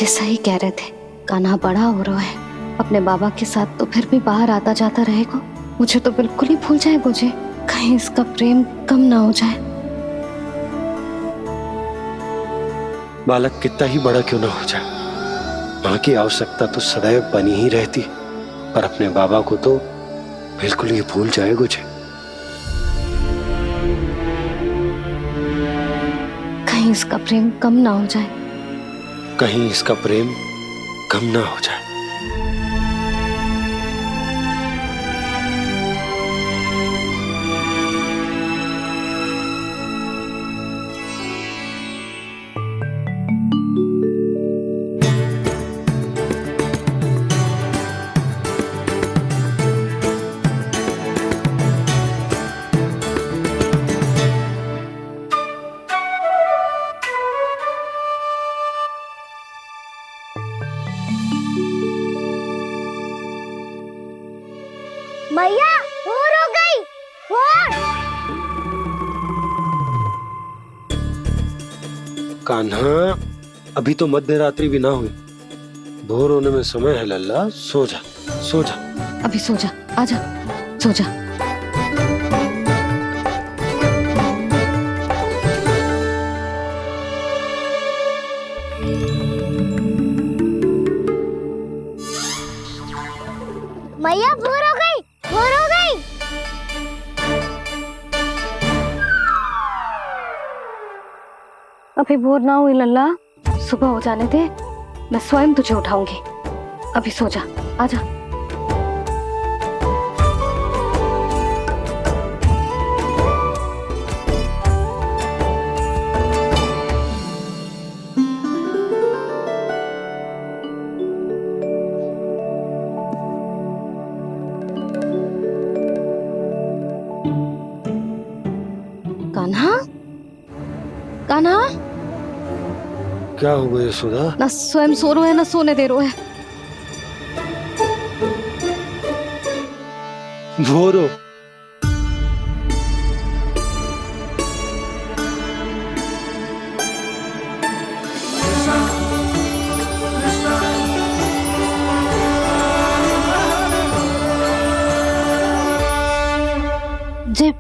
जी सही कह रहे थे, कान्हा बड़ा हो रहा है, अपने बाबा के साथ तो फिर भी बाहर आता जाता रहेगा। मुझे तो बिल्कुल ही भूल जाए मुझे, कहीं इसका प्रेम कम ना हो जाए। बालक कितना ही बड़ा क्यों ना हो जाए, माँ की आवश्यकता तो सदैव बनी ही रहती, पर अपने बाबा को तो बिल्कुल ही भूल जाए मुझे। कहीं इसका प्रेम कम ना हो जाए, कहीं इसका प्रेम कम ना हो जाए। मैया भोर हो गई, भोर। कान्हा, अभी तो मध्य रात्रि भी ना हुई, भोर होने में समय है लल्ला, सो जा सो जा। अभी सो जा, आजा सो जा। मैया भोर हो गई, भोर हो गई। अभी भोर ना हुई लल्ला, सुबह हो जाने दे, मैं स्वयं तुझे उठाऊंगी। अभी सो जा, आजा। कान्हा, कान्हा, क्या हो गया सुधा? ना स्वयं सो रहे है ना सोने दे रहे है। भोर हो। जे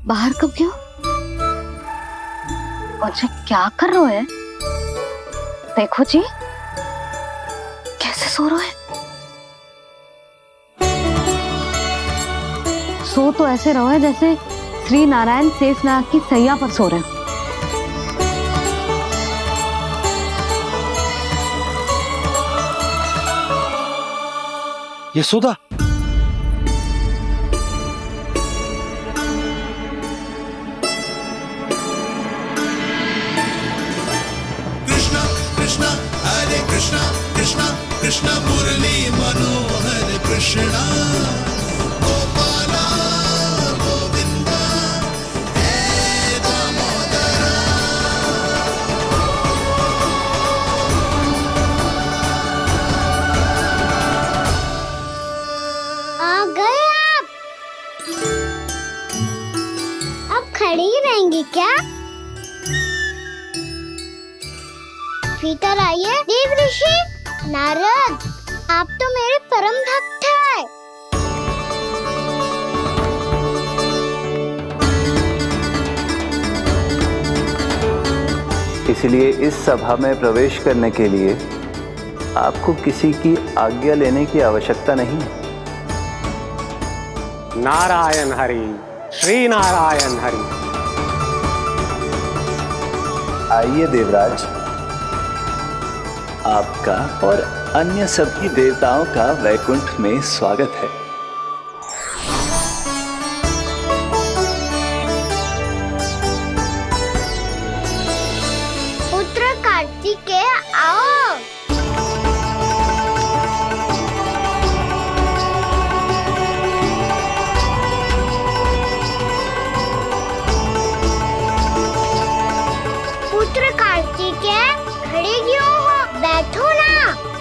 बाहर कब क्यों? और जे क्या कर रहे है? देखो जी, कैसे सो रहे हैं। सो तो ऐसे रहो है जैसे श्री नारायण शेषनाग की सैया पर सो रहे हैं। यशोदा, कृष्णा कृष्णा हरे कृष्णा कृष्णा कृष्णा मुरली मनोहर कृष्णा गोपाला गोविंदा हे दामोदरा। आ गए आप। अब खड़ी ही रहेंगी क्या? भीतर आइए देव ऋषि। नारद, आप तो मेरे परम भक्त हैं। इसलिए इस सभा में प्रवेश करने के लिए आपको किसी की आज्ञा लेने की आवश्यकता नहीं है। नारायण हरि, श्री नारायण हरि। आइए देवराज, आपका और अन्य सभी देवताओं का वैकुंठ में स्वागत है। पुत्र कार्तिकेय आओ। पुत्र कार्तिकेय खड़े क्यों हो? बैठो ना।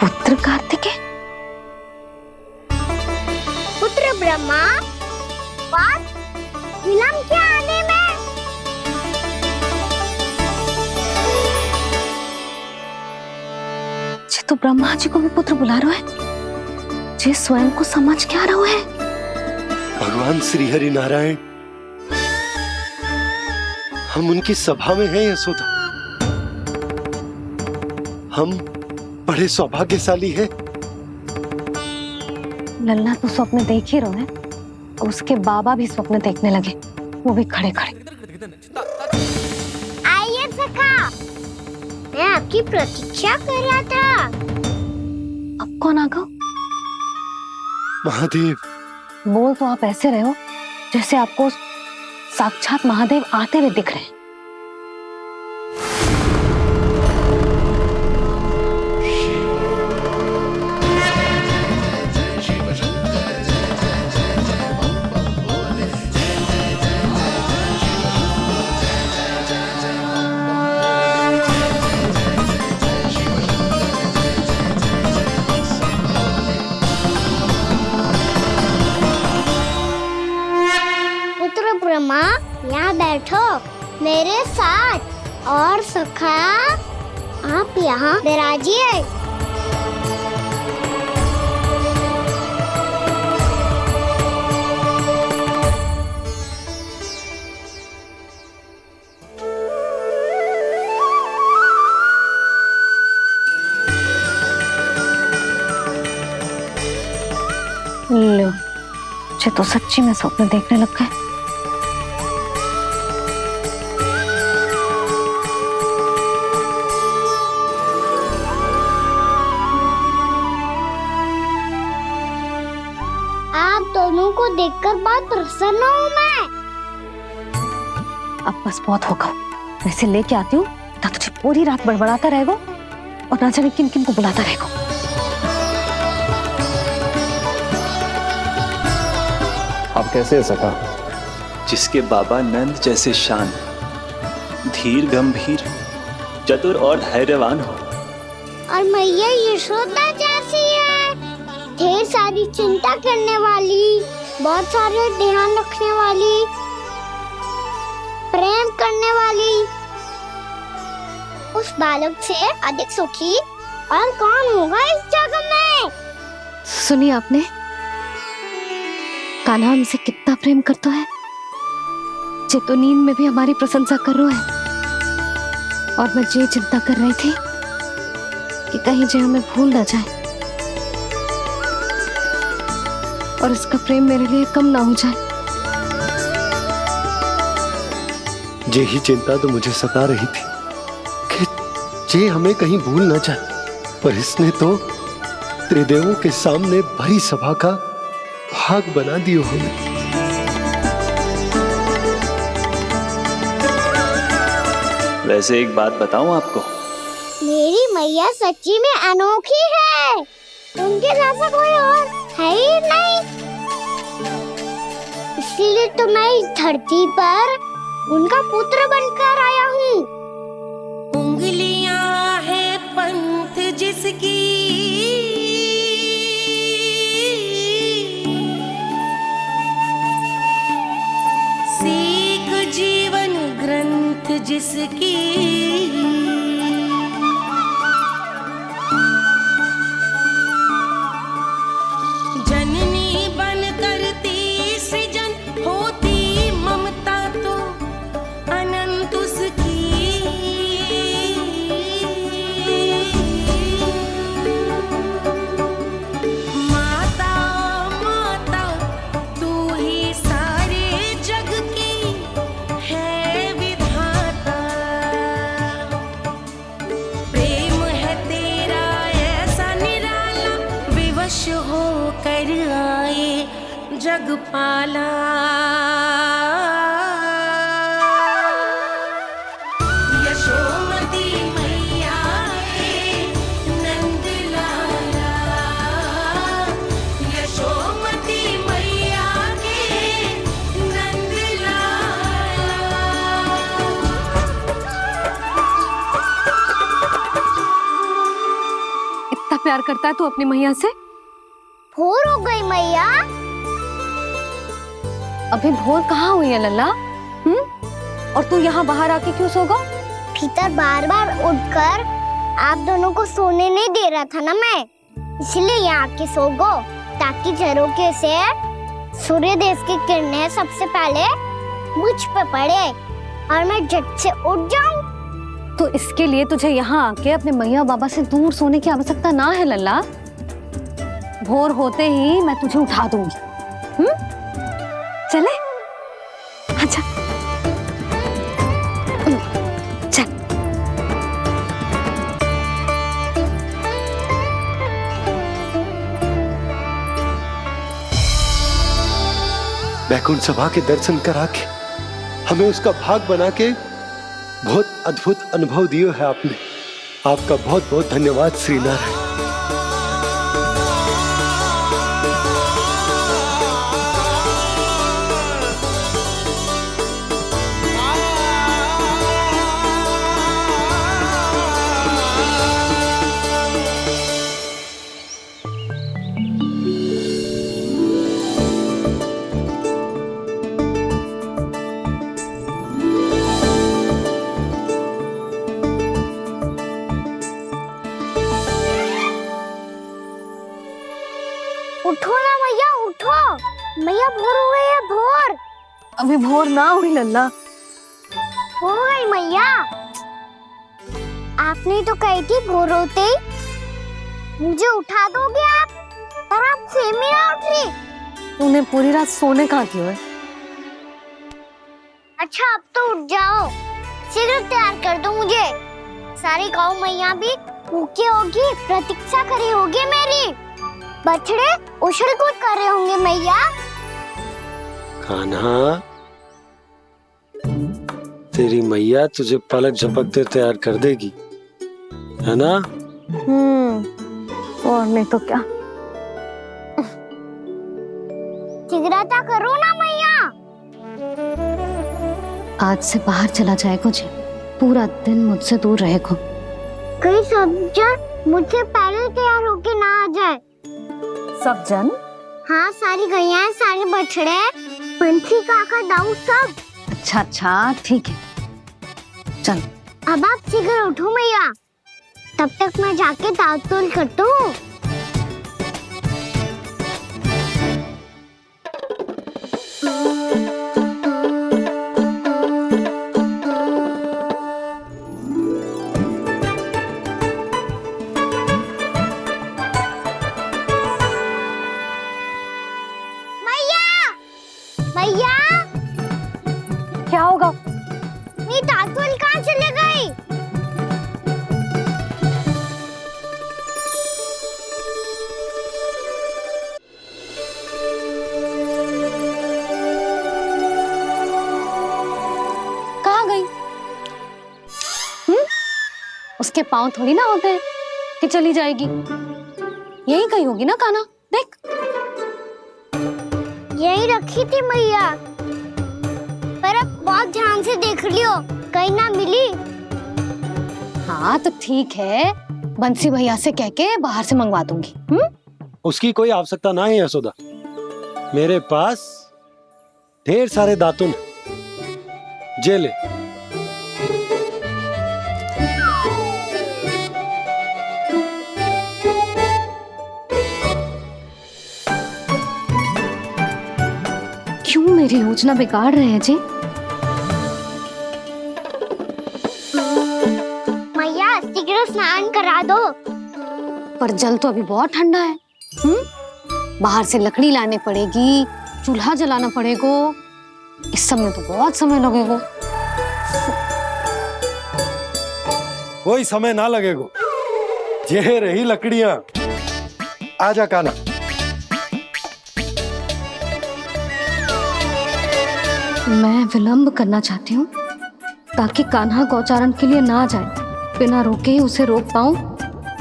पुत्र कार्तिकेय, पुत्र ब्रह्मा, बात विलंब क्या आने में? जी तो ब्रह्मा जी को भी पुत्र बुला रहा है, जे स्वयं को समझ क्या रहा है। भगवान श्री हरि नारायण, हम उनकी सभा में हैं यशोदा। हम बड़े सौभाग्यशाली हैं। लल्ला तो स्वप्न देख ही रहे हैं और उसके बाबा भी स्वप्न देखने लगे, वो भी खड़े खड़े। आइए सखा, मैं आपकी प्रतीक्षा कर रहा था। अब कौन आ गया? महादेव। बोल तो आप ऐसे रहे हो जैसे आपको साक्षात महादेव आते हुए दिख रहे हैं। ब्रह्मा, यहाँ बैठो मेरे साथ, और सखा आप यहाँ विराजिए। लो, मुझे तो सच्ची में स्वप्न देखने लग गए। आप दोनों को देखकर बहुत प्रसन्न हूँ मैं। अब बस बहुत होगा, वैसे लेके आती हूँ ना, तुझे पूरी रात बड़बड़ाता रहेगा और ना जाने किन किन को बुलाता रहेगा। आप कैसे सका? जिसके बाबा नंद जैसे शान, धीर गंभीर, चतुर और धैर्यवान हो, और मैया यशोदा जैसी है, ढेर सारी चिंता करने वाली, बहुत सारे ध्यान रखने वाली, प्रेम करने वाली। उस बालक से अधिक सुखी और कौन होगा इस जगत में? सुनिए आपने, कान्हा हमसे कितना प्रेम करता है, जे तो नींद में भी हमारी प्रशंसा कर रहा है। और मैं ये चिंता कर रही थी कि कहीं जे हमें भूल ना जाए और इसका प्रेम मेरे लिए कम ना हो जाए। यही चिंता तो मुझे सता रही थी कि जे हमें कहीं भूल ना जाए, पर इसने तो त्रिदेवों के सामने भरी सभा का भाग बना दियो हमें। वैसे एक बात बताऊं आपको, मेरी मैया सच्ची में अनोखी है, उनके जैसा कोई और है ही नहीं। इसीलिए तो मैं इस धरती पर उनका पुत्र बनकर आया हूँ। उंगलियां है पंथ जिसकी, सीख जीवन ग्रंथ जिसकी, जननी बन करती सृजन, होती ममता तो अनंत उसकी। माता माता तू ही सारे जग की है विधाता, प्रेम है तेरा ऐसा निराला, विवश होकर आए जग पाला। यशोमती मैया के नंद लाला, यशोमती मैया के नंद लाला। इतना प्यार करता है तू अपनी मैया से? भोर हो गई मैया। अभी भोर कहाँ हुई है लल्ला? और तू यहाँ बाहर आके क्यों सो गया? भीतर बार बार उठकर आप दोनों को सोने नहीं दे रहा था ना मैं, इसलिए यहाँ आके सो गो, ताकि झरोके से सूर्य देव की किरणें सबसे पहले मुझ पे पड़े और मैं झट से उठ जाऊं। तो इसके लिए तुझे यहाँ आके अपने मैया बाबा से दूर सोने की आवश्यकता ना है लल्ला। भोर होते ही मैं तुझे उठा दूंगी। चले? अच्छा चल। वैकुंठ सभा के दर्शन करा के हमें उसका भाग बना के बहुत अद्भुत अनुभव दियो है आपने। आपका बहुत बहुत धन्यवाद श्रीनारायण। उठो ना मैया, उठो। मैया भोर हो गई है, भोर। अभी भोर ना हुई लल्ला। हो गई मैया। आपने तो कही थी भोर होते ही मुझे उठा दोगे आप, पर आप सेम ही ना उठ रही। तूने पूरी रात सोने कहाँ क्यों है? अच्छा अब तो उठ जाओ, शीघ्र तैयार कर दो मुझे। सारी गाँव मैया भी भूखी होगी, प्रतीक्षा करी होगी मेरी। बछड़े उछल कूद कर रहे होंगे मैया। कान्हा, तेरी मैया तुझे पलक झपकते तैयार कर देगी, है ना? और नहीं तो क्या। शीघ्रता करो ना मैया। आज से बाहर चला जाएगा जी, पूरा दिन मुझसे दूर रहेगा। कहीं सब जन मुझसे पहले तैयार होके ना आ जाए। सब जन? हाँ, सारी गैया, सारे बछड़े, पंछी, काका, दाऊ सब। अच्छा अच्छा ठीक है, चल। अब आप शीघ्र उठो मैया, तब तक मैं जाके ताल-तोल करता हूँ। मैया, क्या होगा? मेरी ताल-तोल कहाँ चले गई? कहाँ गई? उसके पाँव थोड़ी ना होते हैं कि चली जाएगी। यही कहीं होगी ना कान्हा, देख। यही रखी थी मैया, पर अब बहुत ध्यान से देख लियो, कहीं ना मिली। हाँ तो ठीक है, बंसी भैया से कह के बाहर से मंगवा दूंगी। उसकी कोई आवश्यकता ना है यशोदा, मेरे पास ढेर सारे दातुन, जे ले। क्यों मेरी योजना बिगाड़ रहे हैं जी? मैया शीघ्र स्नान करा दो। पर जल तो अभी बहुत ठंडा है। बाहर से लकड़ी लाने पड़ेगी, चूल्हा जलाना पड़ेगा। इस समय तो बहुत समय लगेगा। कोई समय ना लगेगा, ये रही लकड़ियां। आजा कान्हा। मैं विलंब करना चाहती हूँ ताकि कान्हा गौचारण के लिए ना जाए, बिना रोके ही उसे रोक पाऊं,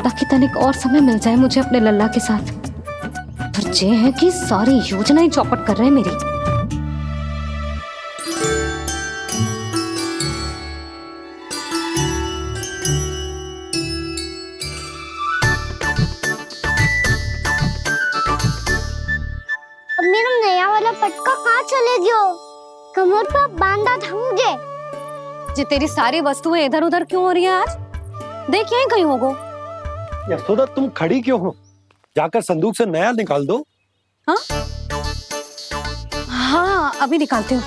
ताकि तनिक और समय मिल जाए मुझे अपने लल्ला के साथ। पर ये है कि सारी योजना ही चौपट कर रहे हैं मेरी। अब मेरा नया वाला पटका कहाँ चले गयो? कमर पर बांधा था मुझे। जी तेरी सारी वस्तुएं इधर उधर क्यों हो रही है आज? देख यहीं कहीं होगो। यशोदा तुम खड़ी क्यों हो? जाकर संदूक से नया निकाल दो। हाँ हाँ अभी निकालती हूँ।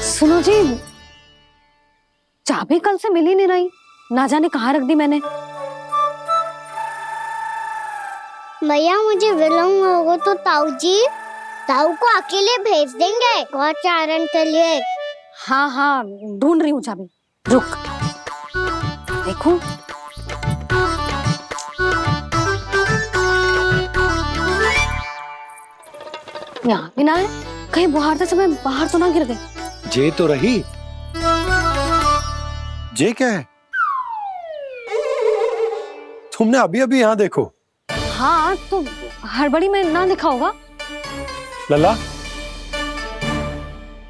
सुनो जी, चाबी कल से मिल ही नहीं रही, ना जाने कहाँ रख दी मैंने। भैया मुझे विलम्ब होगा तो ताऊ को अकेले भेज देंगे गौचारण के लिए। हाँ हाँ ढूंढ रही हूँ चाबी, रुक। देखूं। यहाँ भी ना है, कहीं बुहारते समय बाहर तो ना गिर गई। जे तो रही। जे क्या है? तुमने अभी अभी यहाँ देखो। हाँ तो हड़बड़ी में ना दिखा होगा। लल्ला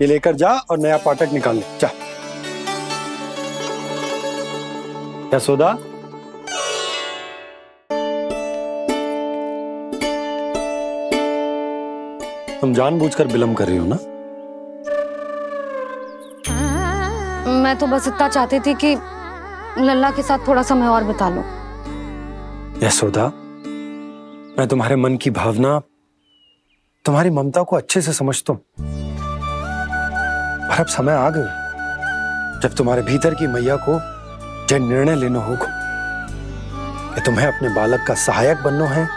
ये लेकर जा और नया पाठक निकाल ले जा। यशोदा तुम जानबूझकर विलम्ब कर रही हो ना? मैं तो बस इतना चाहती थी कि लल्ला के साथ थोड़ा समय और बिता लूं। यशोदा मैं तुम्हारे मन की भावना, तुम्हारी ममता को अच्छे से समझता हूं, पर अब समय आ गया जब तुम्हारे भीतर की मैया को यह निर्णय लेना होगा कि तुम्हें अपने बालक का सहायक बनना है,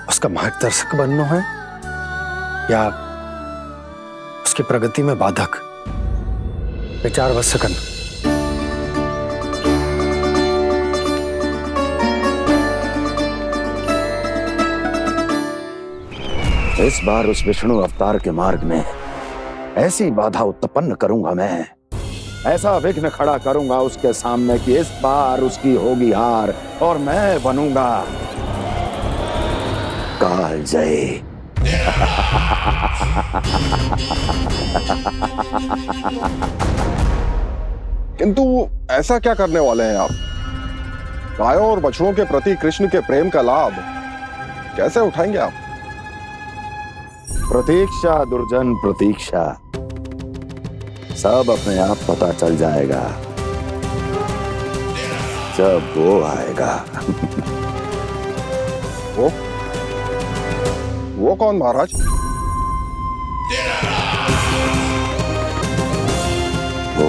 उसका मार्गदर्शक बनना है, या उसकी प्रगति में बाधक। विचार अवश्य करना। इस बार उस विष्णु अवतार के मार्ग में ऐसी बाधा उत्पन्न करूंगा मैं, ऐसा विघ्न खड़ा करूंगा उसके सामने कि इस बार उसकी होगी हार और मैं बनूंगा कालजयी। किंतु ऐसा क्या करने वाले हैं आप? गायों और बछड़ों के प्रति कृष्ण के प्रेम का लाभ कैसे उठाएंगे आप? प्रतीक्षा दुर्जन प्रतीक्षा, सब अपने आप पता चल जाएगा जब वो आएगा। वो कौन महाराज? वो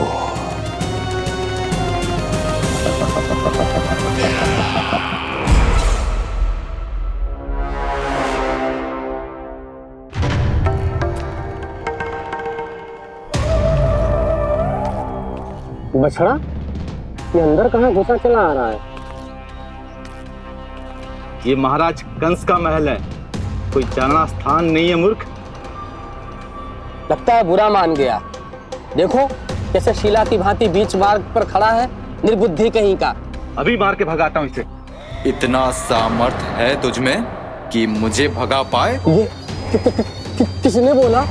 बछड़ा, ये अंदर कहाँ घुसा चला आ रहा है? ये महाराज कंस का महल है, कोई जाना स्थान नहीं है मूर्ख। लगता है बुरा मान गया। देखो कैसे शीला की भांति बीच मार्ग पर खड़ा है, निर्बुद्धि कहीं का। अभी मार के भगाता हूँ इसे। इतना सामर्थ है तुझमें कि मुझे भगा पाए? ये किसने बोला?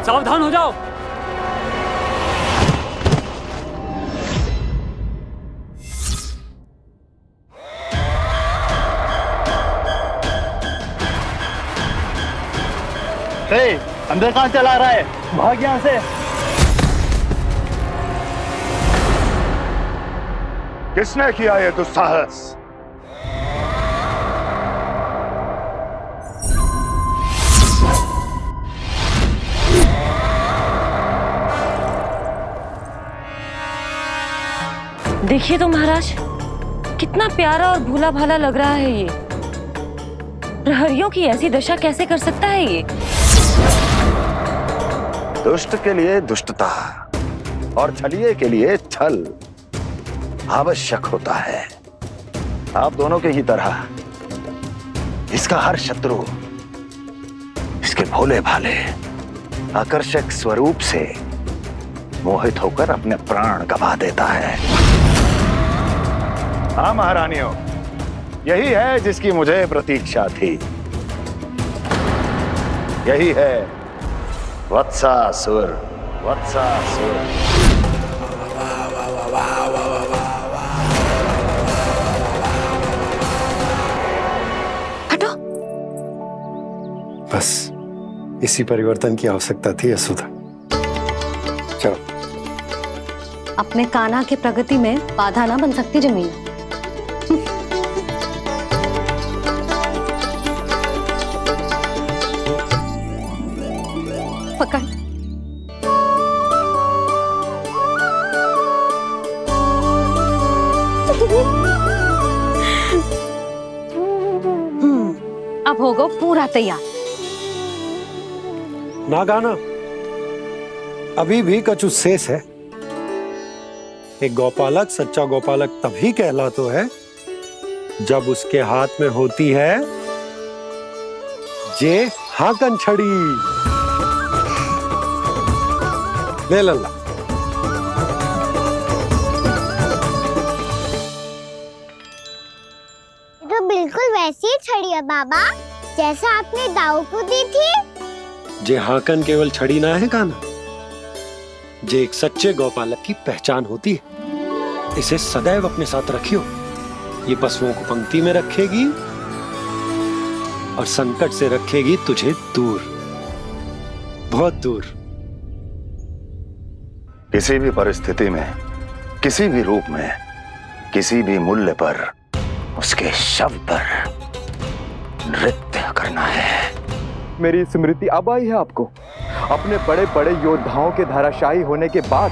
सावधान हो जाओ। अंदर कहाँ चला रहा है? भाग यहाँ से। किसने किया ये दुस्साहस? देखिए तो महाराज, कितना प्यारा और भोला भाला लग रहा है ये। प्रहरियों की ऐसी दशा कैसे कर सकता है ये? दुष्ट के लिए दुष्टता और छलिए के लिए छल आवश्यक होता है। आप दोनों के ही तरह इसका हर शत्रु इसके भोले भाले आकर्षक स्वरूप से मोहित होकर अपने प्राण गंवा देता है। हाँ महारानियों, यही है जिसकी मुझे प्रतीक्षा थी। यही है वत्सासुर। वत्सासुर। हटो। बस इसी परिवर्तन की आवश्यकता थी यशोदा। चलो। अपने कान्हा की प्रगति में बाधा ना बन सकती जमीन। पकड़। अब होगा पूरा तैयार। ना गाना, अभी भी कछु शेष है। एक गौपालक सच्चा गौपालक तभी कहलाता है जब उसके हाथ में होती है जे हाकन छड़ी। ले लल्ला। तो बिल्कुल वैसी ही छड़ी है बाबा जैसा आपने दाऊ को दी थी। जे हाकन केवल छड़ी ना है कान्हा, जे एक सच्चे गौपालक की पहचान होती है। इसे सदैव अपने साथ रखियो। ये पशुओं को पंक्ति में रखेगी और संकट से रखेगी तुझे दूर, बहुत दूर। किसी भी परिस्थिति में, किसी भी रूप में, किसी भी मूल्य पर उसके शव पर नृत्य करना है। मेरी स्मृति अब आई है आपको? अपने बड़े बड़े योद्धाओं के धराशायी होने के बाद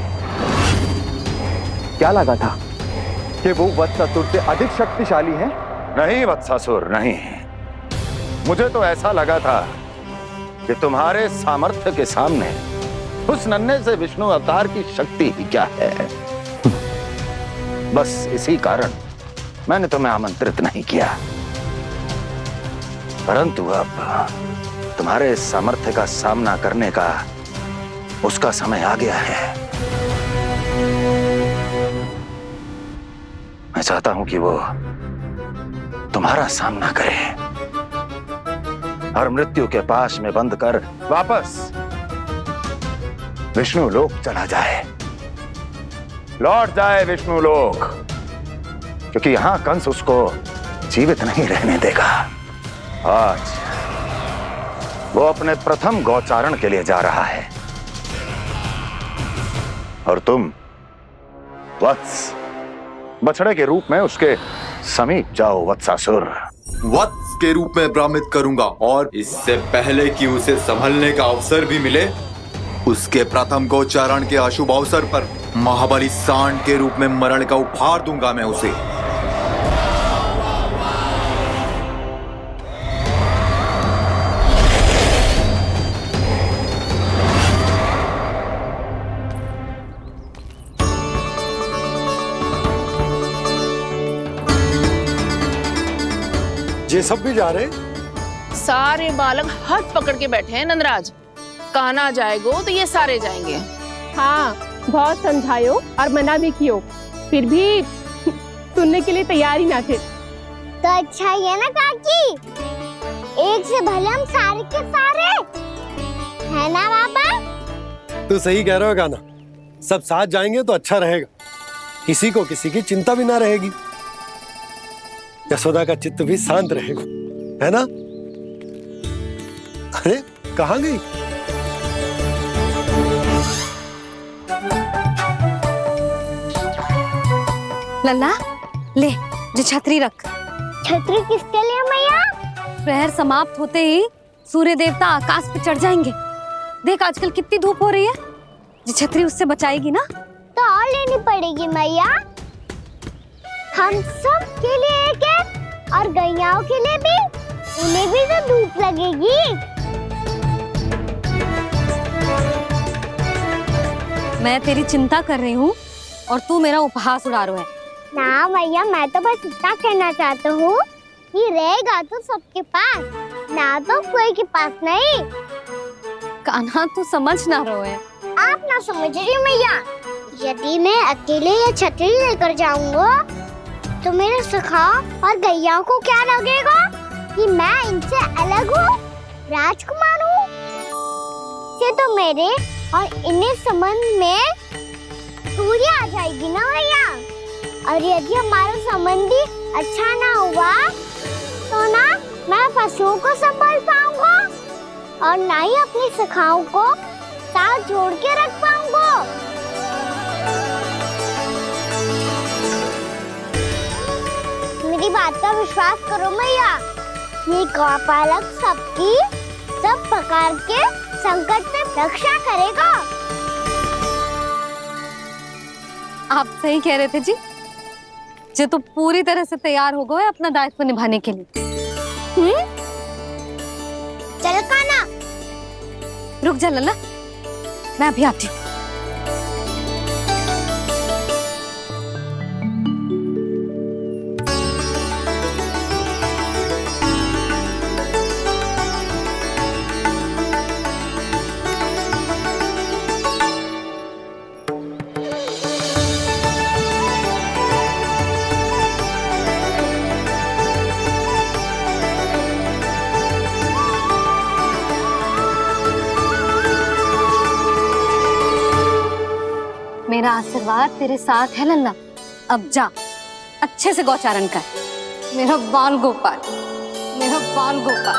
क्या लगा था कि वो वत्सासुर से अधिक शक्तिशाली हैं? नहीं वत्सासुर, नहीं। मुझे तो ऐसा लगा था कि तुम्हारे सामर्थ्य के सामने उस नन्हे से विष्णु अवतार की शक्ति ही क्या है। बस इसी कारण मैंने तुम्हें आमंत्रित नहीं किया। परंतु अब तुम्हारे सामर्थ्य का सामना करने का उसका समय आ गया है। मैं चाहता हूं कि वो तुम्हारा सामना करे और मृत्यु के पाश में बंद कर वापस विष्णु लोक चला जाए, लौट जाए विष्णु लोक, क्योंकि यहां कंस उसको जीवित नहीं रहने देगा। आज वो अपने प्रथम गौचारण के लिए जा रहा है और तुम वत्स बछड़े के रूप में उसके समीप जाओ वत्सासुर। वत्स के रूप में भ्रमित करूंगा और इससे पहले कि उसे संभलने का अवसर भी मिले, उसके प्रथम गोचारण के अशुभ अवसर पर महाबली सांड के रूप में मरण का उपहार दूंगा मैं उसे। ये सब भी जा रहे? सारे बालक हाथ पकड़ के बैठे हैं नंदराज। कान्हा जाएगो तो ये सारे जाएंगे। हाँ, बहुत समझायो और मना भी कियो, फिर भी सुनने के लिए तैयार ही ना थे। तो अच्छा ही है ना काकी, एक से भले हम सारे के सारे है ना बाबा। तू सही कह रहे हो गाना, सब साथ जाएंगे तो अच्छा रहेगा, किसी को किसी की चिंता भी ना रहेगी, यशोदा का चित्त भी शांत रहेगा, है ना? अरे कहाँ गई? लल्ला ले, जो छतरी रख। छतरी किसके लिए मैया? प्रहर समाप्त होते ही सूर्य देवता आकाश पे चढ़ जाएंगे। देख आजकल कितनी धूप हो रही है, जो छतरी उससे बचाएगी ना। तो और लेनी पड़ेगी मैया, हम सब के लिए एक एक और गैयाओं के लिए भी, उन्हें भी तो धूप लगेगी। मैं तेरी चिंता कर रही हूँ और तू मेरा उपहास उड़ा रहा है। ना भैया, मैं तो बस इतना कहना चाहता हूँ कि रहेगा तो सबके पास, ना तो कोई के पास नहीं। कान्हा तू समझ ना रहो है। आप ना समझ रही मैया, यदि मैं अकेले ये छतरी लेकर जाऊंगा तो मेरे सखा और गैयाओं को क्या लगेगा कि मैं इनसे अलग हूँ, राजकुमार हूँ। से तो मेरे और इन्हें संबंध में दूरी आ जाएगी ना भैया। और यदि हमारा संबंध ही अच्छा ना हुआ तो ना मैं पशुओं को संभाल पाऊंगा और ना ही अपनी सखाओं को साथ जोड़ के रख पाऊंगा। मेरी बात का विश्वास करो भैया, ये गौपालक सबकी सब प्रकार के संकट से रक्षा करेगा। आप सही कह रहे थे जी। जे तो पूरी तरह से तैयार हो गए अपना दायित्व निभाने के लिए। चल कान्हा। रुक जा लल्ला, मैं अभी आती हूँ। मेरा आशीर्वाद तेरे साथ है लल्ला। अब जा अच्छे से गौचारण कर। मेरा बाल गोपाल, मेरा बाल गोपाल।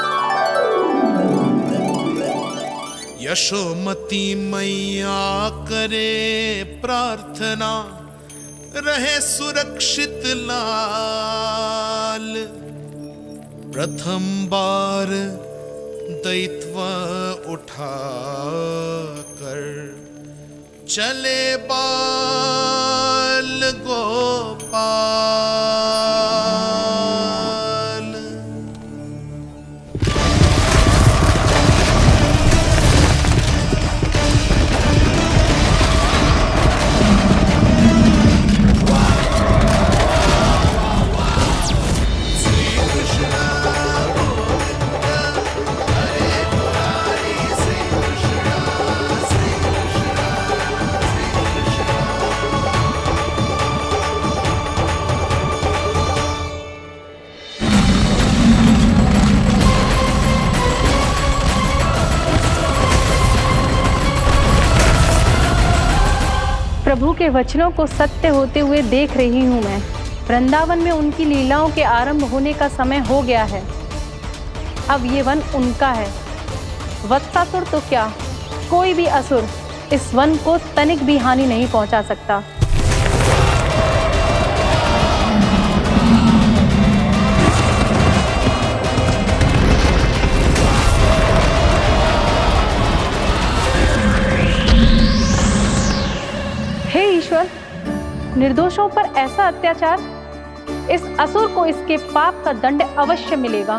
यशोमती मैया करे प्रार्थना, रहे सुरक्षित लाल। प्रथम बार दैत्व उठा कर चले बाल गोपाल। प्रभु के वचनों को सत्य होते हुए देख रही हूँ मैं। वृंदावन में उनकी लीलाओं के आरंभ होने का समय हो गया है। अब ये वन उनका है। वत्सासुर तो क्या, कोई भी असुर इस वन को तनिक भी हानि नहीं पहुंचा सकता। हे ईश्वर, निर्दोषों पर ऐसा अत्याचार, इस असुर को इसके पाप का दंड अवश्य मिलेगा।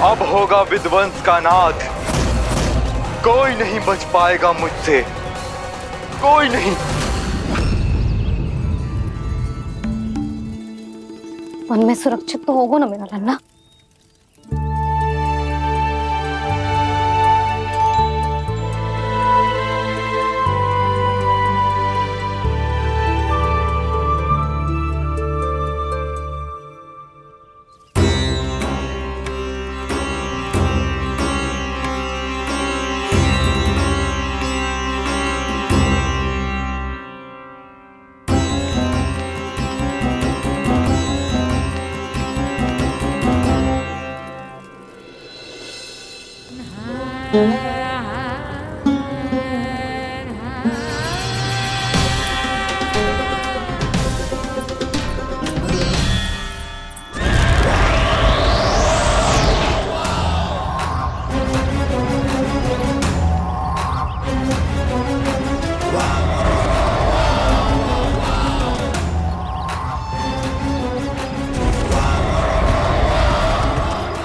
अब होगा विध्वंस का नाद। कोई नहीं बच पाएगा मुझसे, कोई नहीं। वन में सुरक्षित तो होगा ना मेरा लल्ला।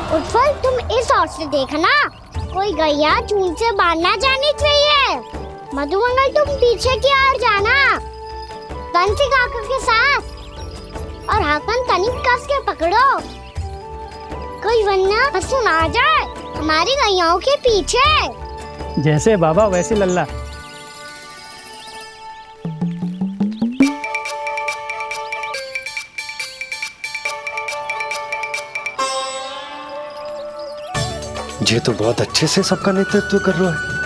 उत्पल, तुम इस ओर से देखना, कोई गैया चून से बाहर ना जानी चाहिए। मधुमंगल, तुम पीछे की ओर जाना, कंसी काका के साथ, और हाकन तनिक कस के पकड़ो, कोई वरना पशु ना जाए हमारी गैयाओं के पीछे। जैसे बाबा वैसे लल्ला। ये तो बहुत अच्छे से सबका नेतृत्व कर रहा है।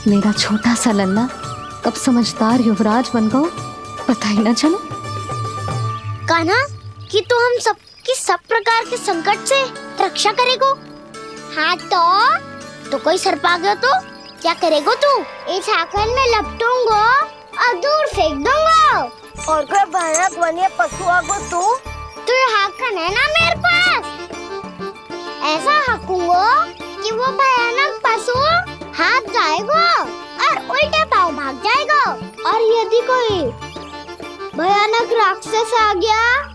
मेरा छोटा सा लल्ला कब समझदार युवराज बन गो पता ही ना चलो। कान्हा कि तू हम सब की सब प्रकार के संकट से रक्षा करेगो। हाँ तो कोई सर्प आ गया तो क्या करेगो तू? इस हाकन में लपटूंगा और दूर फेंक दूंगा। और कोई भयानक वन्य पशु आगो तो ये हाकन है ना मेरे पास, ऐसा हाकूंगा कि वो भयानक पशु हाथ जाएगा और उल्टे पांव भाग जाएगा। और यदि कोई भयानक राक्षस आ गया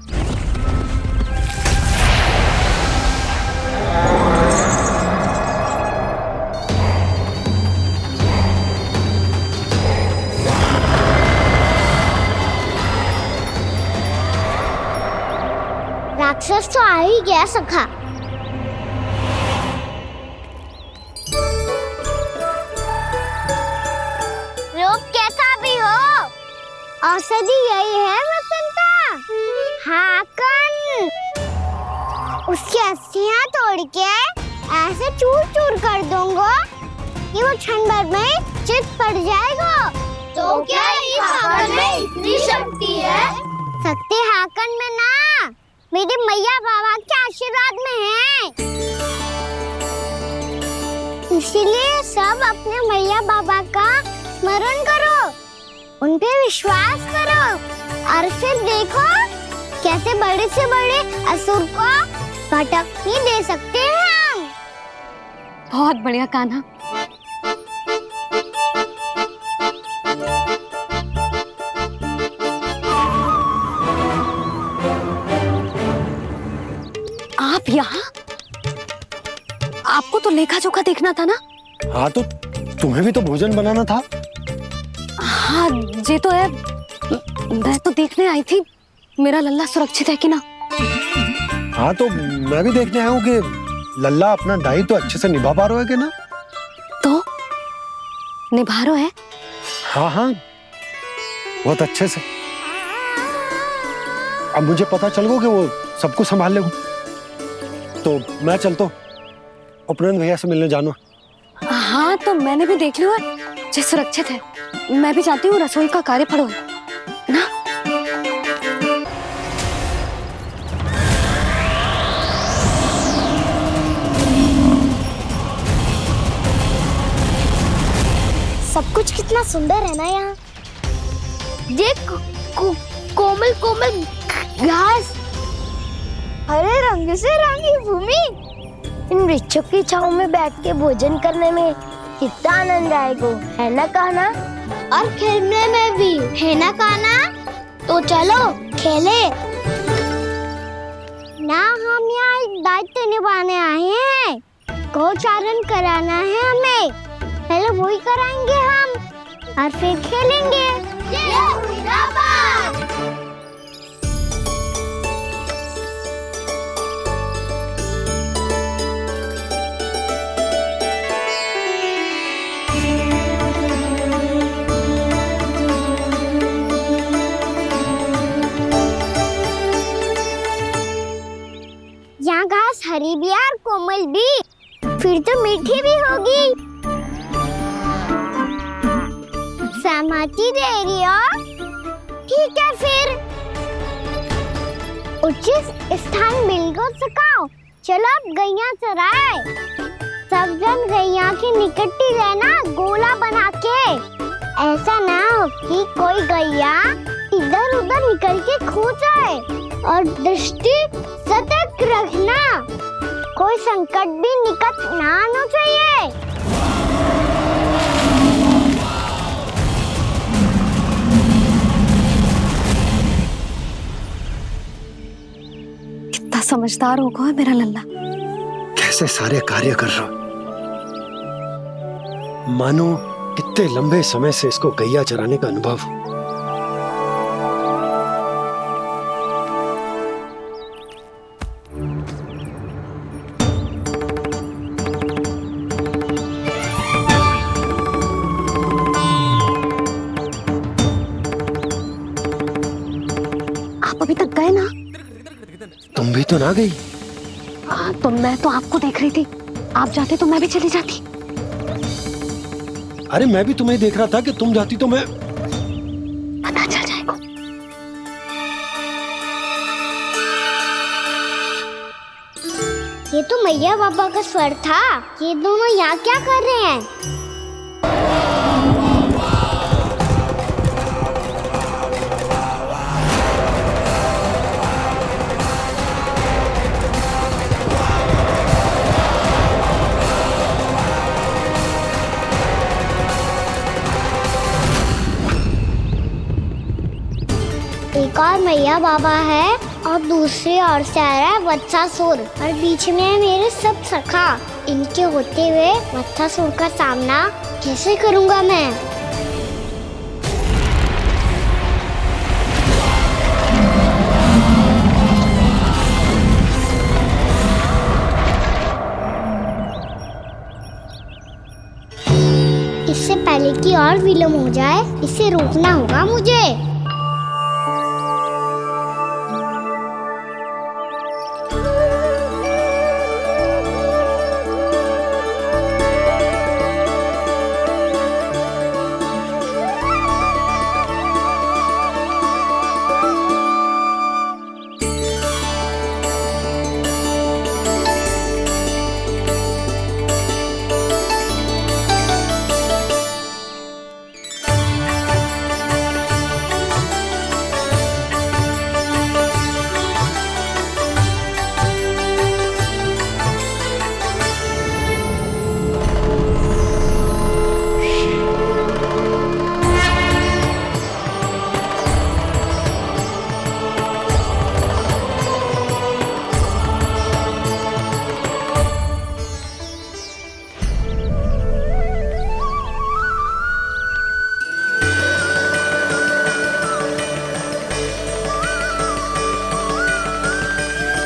राक्षस तो आ ही गया सखा। रोग कैसा भी हो औषधि यही है वसंता। हाकन उसकी अस्थियां तोड़ के ऐसे चूर चूर कर दूंगा कि वो क्षण भर में चित पड़ जाएगा। तो क्या इस हाकन में इतनी शक्ति है? शक्ति हाकन में ना मेरे मैया बाबा के आशीर्वाद में है। इसीलिए सब अपने मैया बाबा का स्मरण करो, उन पे विश्वास करो और फिर देखो कैसे बड़े से बड़े असुर को भटक ही दे सकते हैं हम। बहुत बढ़िया कान्हा। आप यहाँ? आपको तो लेखा जोखा देखना था ना? हाँ तो तुम्हें भी तो भोजन बनाना था। हाँ ये तो है, मैं तो देखने आई थी मेरा लल्ला सुरक्षित है कि ना। हाँ तो मैं भी देखने आया हूँ कि लल्ला अपना दायित्व तो अच्छे से निभा पा रहा है कि ना। तो निभा रहा है? हाँ हाँ बहुत अच्छे से। अब मुझे पता चल गया कि वो सबको संभाल लेगा। तो मैं चलता हूँ, उपनंद भैया से मिलने जाना। हाँ तो मैंने भी देख लिया जो सुरक्षित है। मैं भी चाहती हूँ रसोई का कार्य पड़ो ना। सब कुछ कितना सुंदर है ना यहाँ। देख कोमल कोमल घास, हरे रंग से रंगी भूमि। इन वृक्षों की छांव में बैठ के भोजन करने में कितना आनंद आएगा, है ना कान्हा? और खेलने में भी, है ना कान्हा? तो चलो खेले ना। हम यहाँ एक दायित्व निभाने आए हैं, गोचारण कराना है हमें। पहले वही कराएंगे हम और फिर खेलेंगे। यहाँ घास हरी भी और कोमल भी, फिर तो मीठी भी होगी। सहमति दे रही हो? ठीक है फिर उचित स्थान मिलकर सकाओ। चलो अब गैया चराए। सब जन गैया के निकट ही रहना, गोला बना के। ऐसा ना हो कि कोई गैया इधर उधर निकल के खो जाए। और दृष्टि सतर्क रखना, कोई संकट भी निकट ना आना चाहिए। कितना समझदार होगा मेरा लल्ला। कैसे सारे कार्य कर रहा, मानो कितने लंबे समय से इसको गैया चराने का अनुभव हो। अभी तक गए ना? तुम भी तो ना गई। तो मैं तो आपको देख रही थी, आप जाते तो मैं भी चली जाती। अरे मैं भी तुम्हें देख रहा था कि तुम जाती तो मैं। पता चल जाएगा। ये तो मैया बाबा का स्वर था। ये दोनों यहाँ क्या कर रहे हैं? एक और मैया बाबा है और दूसरी ओर से आ रहा है वत्सासुर और बीच में है मेरे सब सखा। इनके होते हुए वत्सासुर का सामना कैसे करूंगा मैं? इससे पहले कि और विलम्ब हो जाए, इसे रोकना होगा मुझे।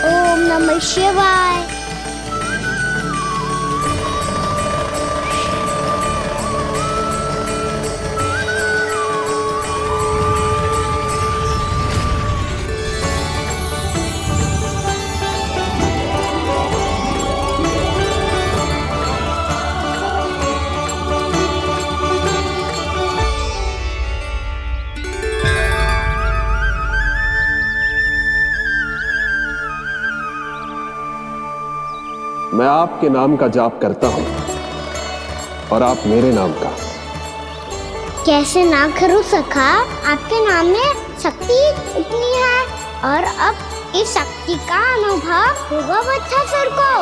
ओम नमः शिवाय। मैं आपके नाम का जाप करता हूं और आप मेरे नाम का। कैसे ना करूं सखा? आपके नाम में शक्ति इतनी है और अब इस शक्ति का अनुभव होगा वत्सासुर को।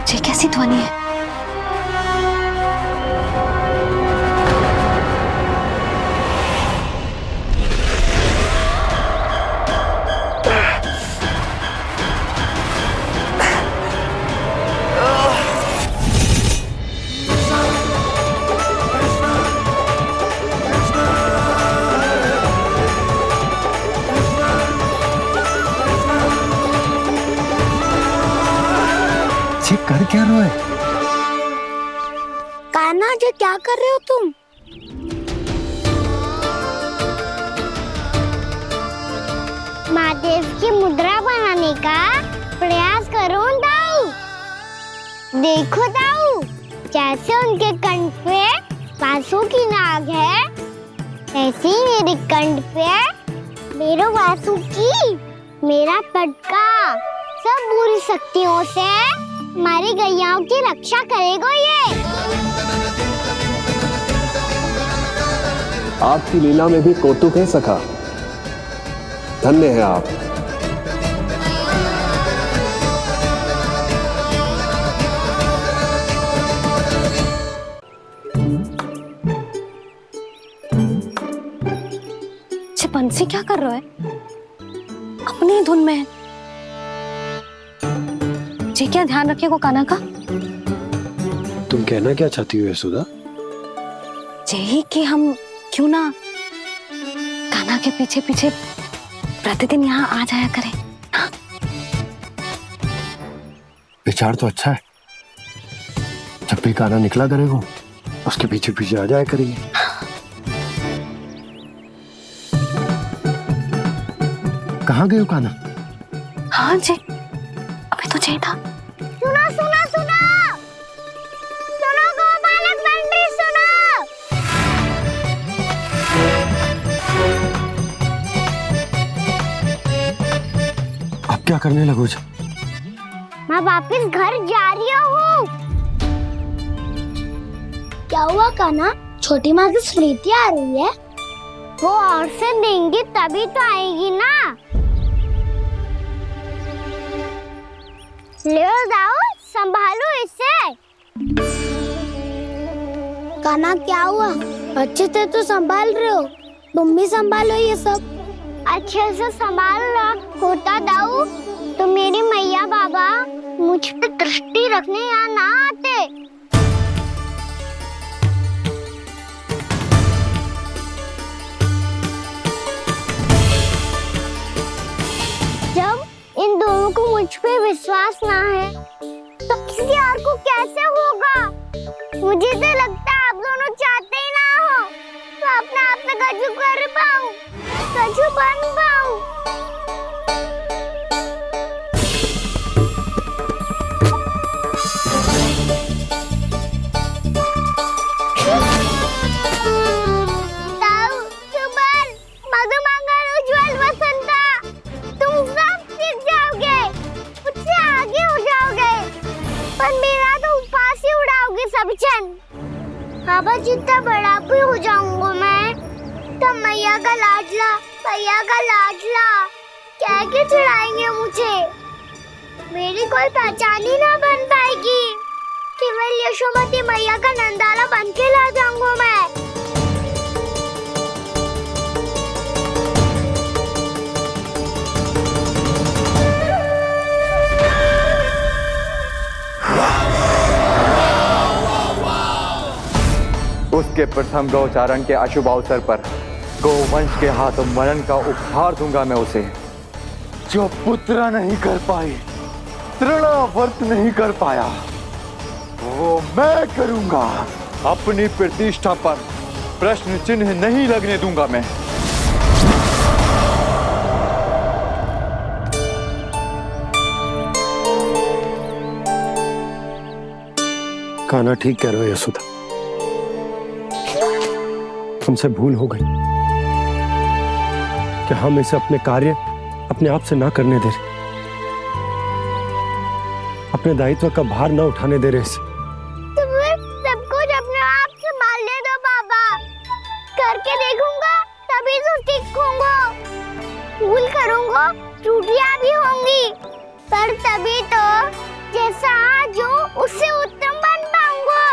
ये कैसी ध्वनि है? कर क्या रहे हो? कान्हा जी क्या कर रहे हो तुम? महादेव की मुद्रा बनाने का प्रयास करो दाऊ। देखो दाऊ, जैसे उनके कंठ पे बांसुरी की नाग है, ऐसे ही मेरे कंठ पे मेरो बांसुरी, मेरा पटका सब बुरी शक्तियों से हमारी गैयाओं की रक्षा करेगा ये। आपकी लीला में भी कौतुक है सखा। धन्य है आप। बंसी क्या कर रहा है? अपनी धुन में है। जी क्या ध्यान रखिएगा कान्हा का। तुम कहना क्या चाहती हो यशोदा? यही कि हम क्यों ना कान्हा के पीछे पीछे प्रतिदिन यहाँ आ जाया करें। हाँ? विचार तो अच्छा है। जब भी कान्हा निकला करेगा उसके पीछे पीछे आ जाया करेंगे। कहाँ गए हो कान्हा? हाँ जी, अभी तो चाहिए था। सुनो सुनो सुनो सुनो गोपालक बंटी सुनो। अब क्या करने लगो? मैं वापस घर जा रही हूँ। क्या हुआ कान्हा? छोटी माँ की स्मृति आ रही है। वो और से देंगी तभी तो आएगी ना। ले जाओ, संभालो इसे। कान्हा क्या हुआ? अच्छे से तो संभाल रहे हो, तुम भी संभालो ये सब। अच्छे से संभाल रहा होता दाऊ तो मेरी मैया बाबा मुझ पे दृष्टि रखने यहाँ ना आते। जब इन दोनों को मुझ पे विश्वास ना है तो किसी और को कैसे होगा? मुझे तो लगता है आप दोनों चाहते ही ना हो तो अपने आप में गजू कर पाऊं, गजू बन पाऊं। बाबा जितना बड़ा भी हो जाऊंगा मैं तो मैया का लाडला, भैया का लाडला क्या के चढ़ाएंगे मुझे। मेरी कोई पहचान ही ना बन पाएगी। केवल यशोमती मैया का नंदाला बन के ला जाऊंगा मैं। उसके प्रथम गौचारण के अशुभ अवसर पर गोवंश के हाथों मरण का उपहार दूंगा मैं उसे। जो पुत्र नहीं कर पाई, तृणावर्त नहीं कर पाया, वो मैं करूंगा। अपनी प्रतिष्ठा पर प्रश्न चिन्ह नहीं लगने दूंगा मैं। कान्हा ठीक कह रहे हो यशोदा, हमसे भूल हो गई कि हम इसे अपने कार्य अपने आप से ना करने दे रहे, अपने दायित्व का भार ना उठाने दे रहे इसे। तो फिर सब कुछ अपने आप से संभालने दो बाबा, करके देखूंगा तभी तो सीखूंगा। भूल करूंगा, त्रुटियां भी होंगी, पर तभी तो जैसा आज हूँ उससे उत्तम बन पाऊंगा।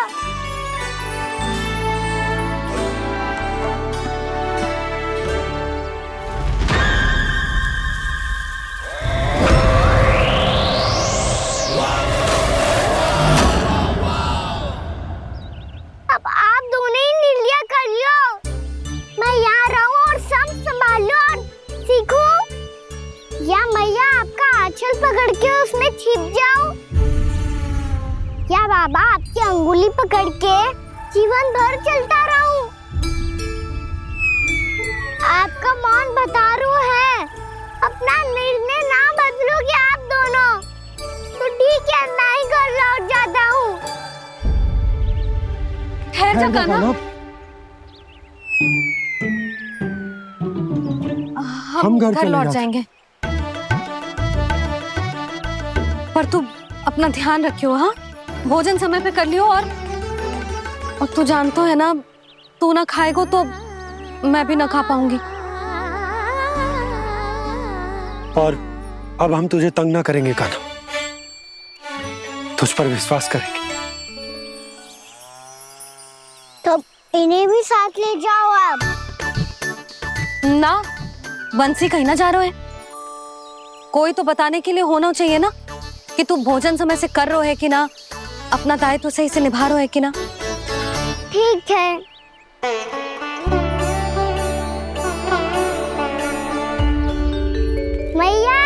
अब आप दोनों ही निर्णय कर लो। मैं यहाँ रहूं और सब संभालूं और सीखूं, या मैया आपका आंचल पकड़ के उसमें छिप जाऊं, या बाबा आपकी अंगुली पकड़ के जीवन भर चलता रहूं। आपका मौन बतारू है, अपना निर्णय ना बदलोगे आप दोनों तो ठीक है, मैं ही घर लौट जाता हूँ। ठहर जा कान्हा, हम घर लौट जाएंगे, पर तू अपना ध्यान रखियो। हाँ, भोजन समय पे कर लियो। और तू जानतो है ना, तू ना खाएगो तो मैं भी ना खा पाऊंगी। और अब हम तुझे तंग ना करेंगे कान्हा, तुझ पर विश्वास करेंगे। तो इन्हें भी साथ ले जाओ अब। ना, बंसी कहीं ना जा रहे है। कोई तो बताने के लिए होना चाहिए ना कि तू भोजन समय से कर रहे है कि ना, अपना दायित्व सही से निभा रहे है कि ना। ठीक है। मैया,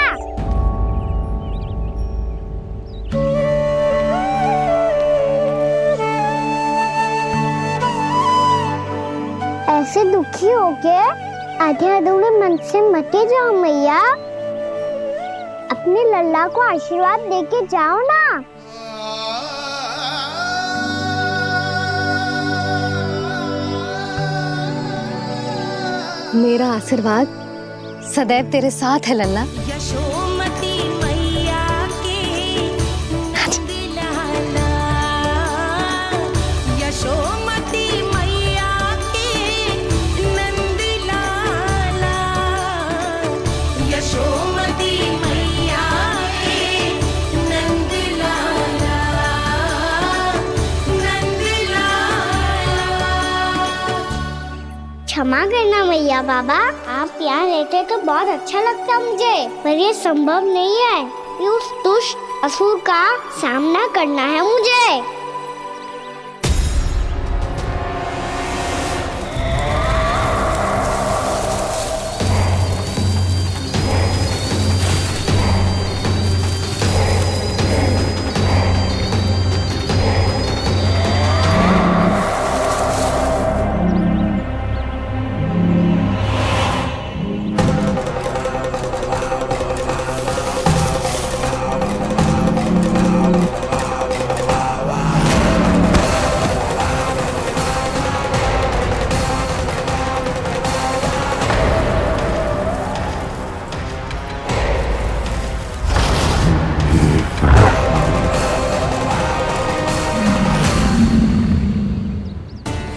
ऐसे दुखी हो के आधे अधूरे मन से मत जाओ मैया, अपने लल्ला को आशीर्वाद देके जाओ ना। मेरा आशीर्वाद सदैव तेरे साथ है लल्ला। यशोमती मैया के नंद लाला, यशोमती मैया के नंद लाला, यशोमती मैया के नंद लाला, नंद लाला। क्षमा करना मैया बाबा, आप यहाँ रहते तो बहुत अच्छा लगता मुझे, पर ये संभव नहीं है। ये उस दुष्ट असुर का सामना करना है मुझे।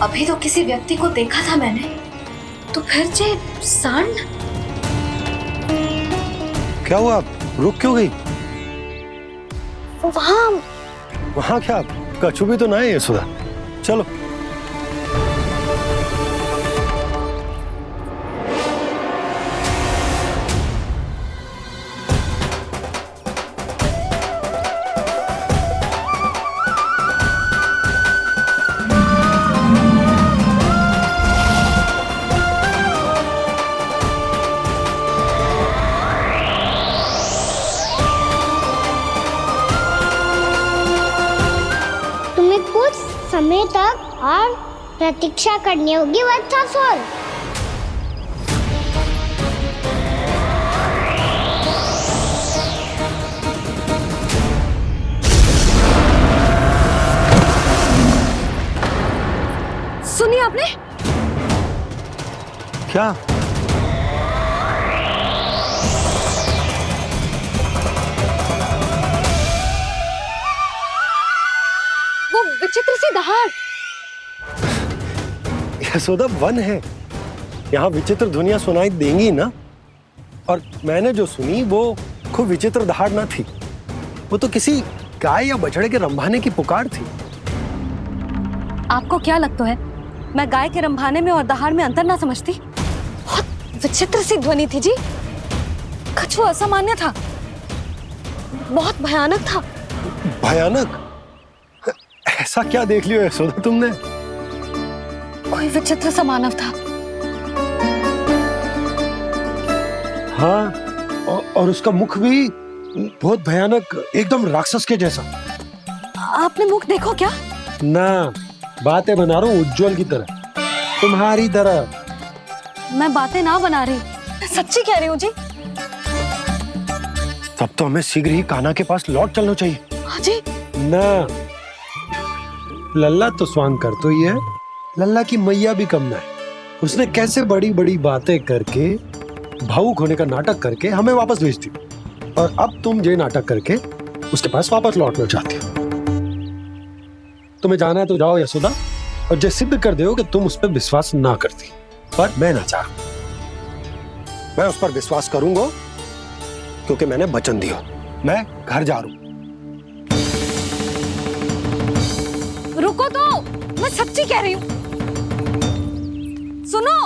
अभी तो किसी व्यक्ति को देखा था मैंने, तो फिर जे सांड। क्या हुआ, रुक क्यों गई? वहाँ क्या कछु भी तो ना है यशोदा, चलो। कुछ समय तक और प्रतीक्षा करनी होगी वत्सासुर। सुनिए आपने क्या? वो विचित्र सी दहाड़। यशोदा, वन है, यहाँ विचित्र ध्वनियां सुनाई देंगी ना। और मैंने जो सुनी वो खूब विचित्र दहाड़ ना थी, वो तो किसी गाय या बछड़े के रंभाने की पुकार थी। आपको क्या लगता है मैं गाय के रंभाने में और दहाड़ में अंतर ना समझती? बहुत विचित्र सी ध्वनि थी जी, कुछ वो असामान्य था, बहुत भयानक था। भयानक? ऐसा क्या देख लियो यशोदा तुमने? कोई विचित्र सा मानव था। हाँ, और उसका मुख भी बहुत भयानक, एकदम राक्षस के जैसा। आपने मुख देखो क्या? ना, बातें बना रहा हूँ उज्जवल की तरह, तुम्हारी तरह। मैं बातें ना बना रही, मैं सच्ची कह रही हूँ जी। तब तो हमें शीघ्र ही कान्हा के पास लौट चलना चाहिए। हाँ जी। ना, लल्ला तो स्वांग कर तो ही है, लल्ला की मैया भी कम ना है। उसने कैसे बड़ी बड़ी बातें करके, भावुक होने का नाटक करके हमें वापस भेज दी, और अब तुम ये नाटक करके उसके पास वापस लौटना चाहती हो। तुम्हें जाना है तो जाओ यशोदा, और जो सिद्ध कर दो कि तुम उस पर विश्वास ना करती। पर मैं ना चाहूं, मैं उस पर विश्वास करूंगा, क्योंकि मैंने वचन दिया। मैं घर जा रहा हूं। रुको तो, मैं सच्ची कह रही हूँ। सुनो,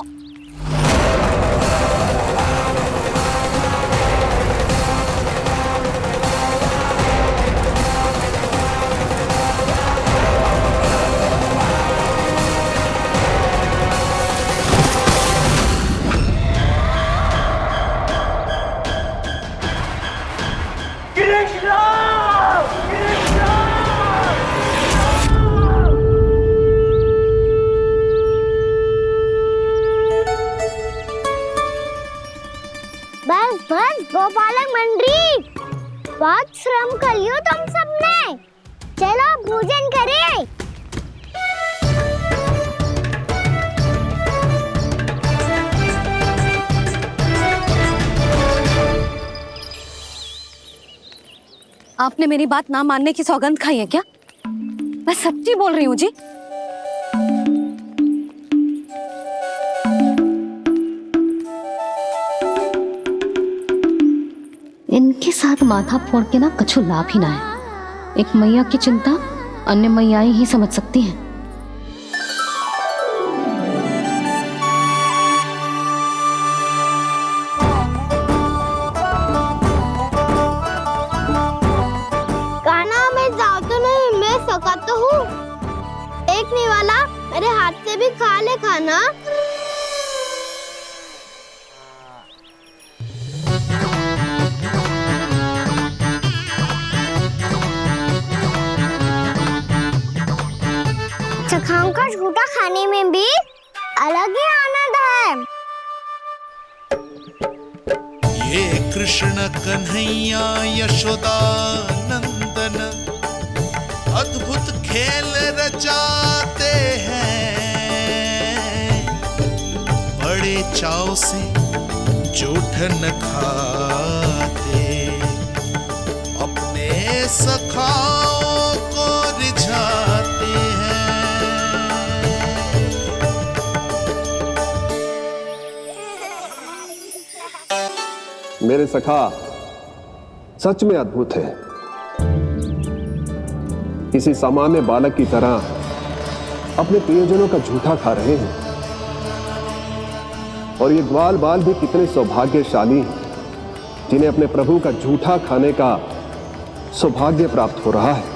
बस बस गोपालक मंडली, बहुत श्रम कर लियो तुम सबने। चलो भोजन करें। आपने मेरी बात ना मानने की सौगंध खाई है क्या? मैं सच्ची बोल रही हूँ जी। इनके साथ माथा फोड़ के ना कछु लाभ ही ना है। एक मैया की चिंता अन्य मैयाएं ही समझ सकती हैं। कान्हा, मैं जाऊँ तो नहीं, मैं सका तो हूँ। एक नहीं वाला मेरे हाथ से भी खा ले खाना। सखाओं का झूठा खाने में भी अलग ही आनंद है। ये कृष्ण कन्हैया यशोदा नंदन अद्भुत खेल रचाते हैं, बड़े चाव से जूठन खाते, अपने सखाओं को रिझाते हैं। मेरे सखा सच में अद्भुत है। किसी सामान्य बालक की तरह अपने प्रियजनों का झूठा खा रहे हैं। और ये ग्वाल बाल भी कितने सौभाग्यशाली हैं जिन्हें अपने प्रभु का झूठा खाने का सौभाग्य प्राप्त हो रहा है।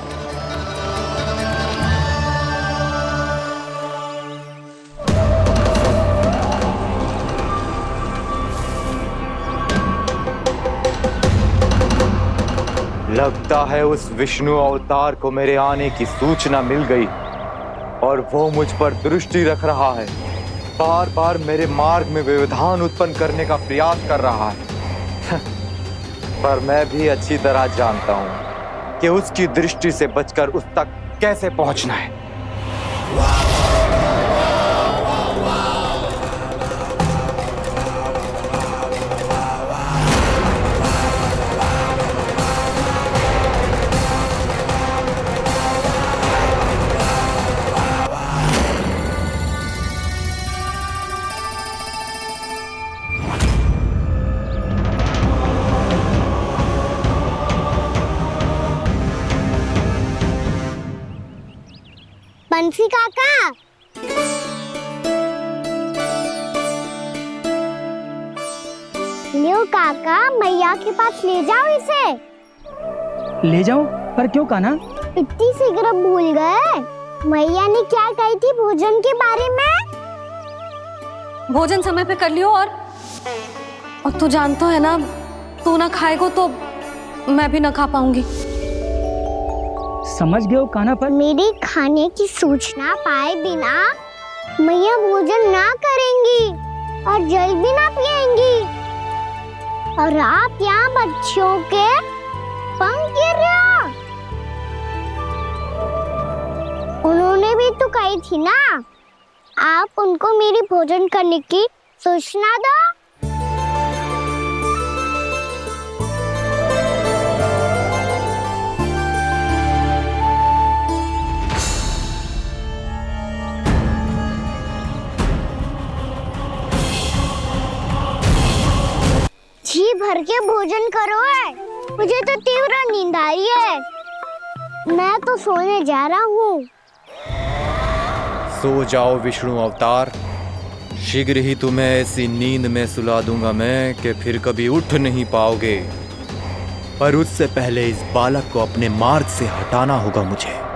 लगता है उस विष्णु अवतार को मेरे आने की सूचना मिल गई और वो मुझ पर दृष्टि रख रहा है। बार बार मेरे मार्ग में व्यवधान उत्पन्न करने का प्रयास कर रहा है। पर मैं भी अच्छी तरह जानता हूं कि उसकी दृष्टि से बचकर उस तक कैसे पहुंचना है। बंसी काका, लियो काका, मैया के पास ले जाओ इसे। ले जाओ? पर क्यों कान्हा? इतनी शीघ्र भूल गए? मैया ने क्या कही थी भोजन के बारे में? भोजन समय पे कर लियो। और तू जानता है ना, तू ना खाएगा तो मैं भी ना खा पाऊंगी। समझ गए हो कान्हा? पर मेरे खाने की सूचना पाए बिना मैया भोजन ना करेंगी और जल भी ना पिएंगी। और आप यहाँ बच्चों के पंख गिर रहे हो। उन्होंने भी तो कही थी ना, आप उनको मेरी भोजन करने की सूचना दो। जी भर के भोजन करो है, मुझे तो तीव्र नींद आई है। मैं तो सोने जा रहा हूँ। सो जाओ विष्णु अवतार, शीघ्र ही तुम्हें ऐसी नींद में सुला दूंगा मैं कि फिर कभी उठ नहीं पाओगे। पर उससे पहले इस बालक को अपने मार्ग से हटाना होगा मुझे।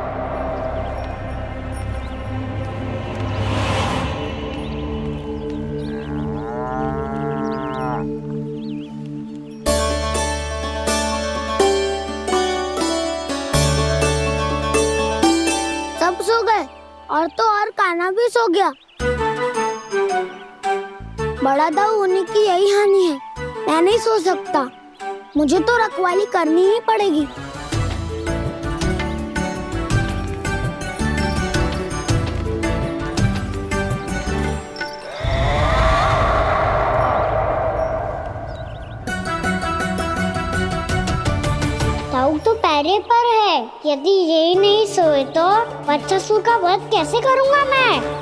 सब सो गए और तो और कान्हा भी सो गया। बड़ा दाऊ होने की यही हानि है, मैं नहीं सो सकता। मुझे तो रखवाली करनी ही पड़ेगी। दाऊ तो पैरे पर है, यदि यही नहीं सोए तो बच्चासुर का वध कैसे करूंगा मैं?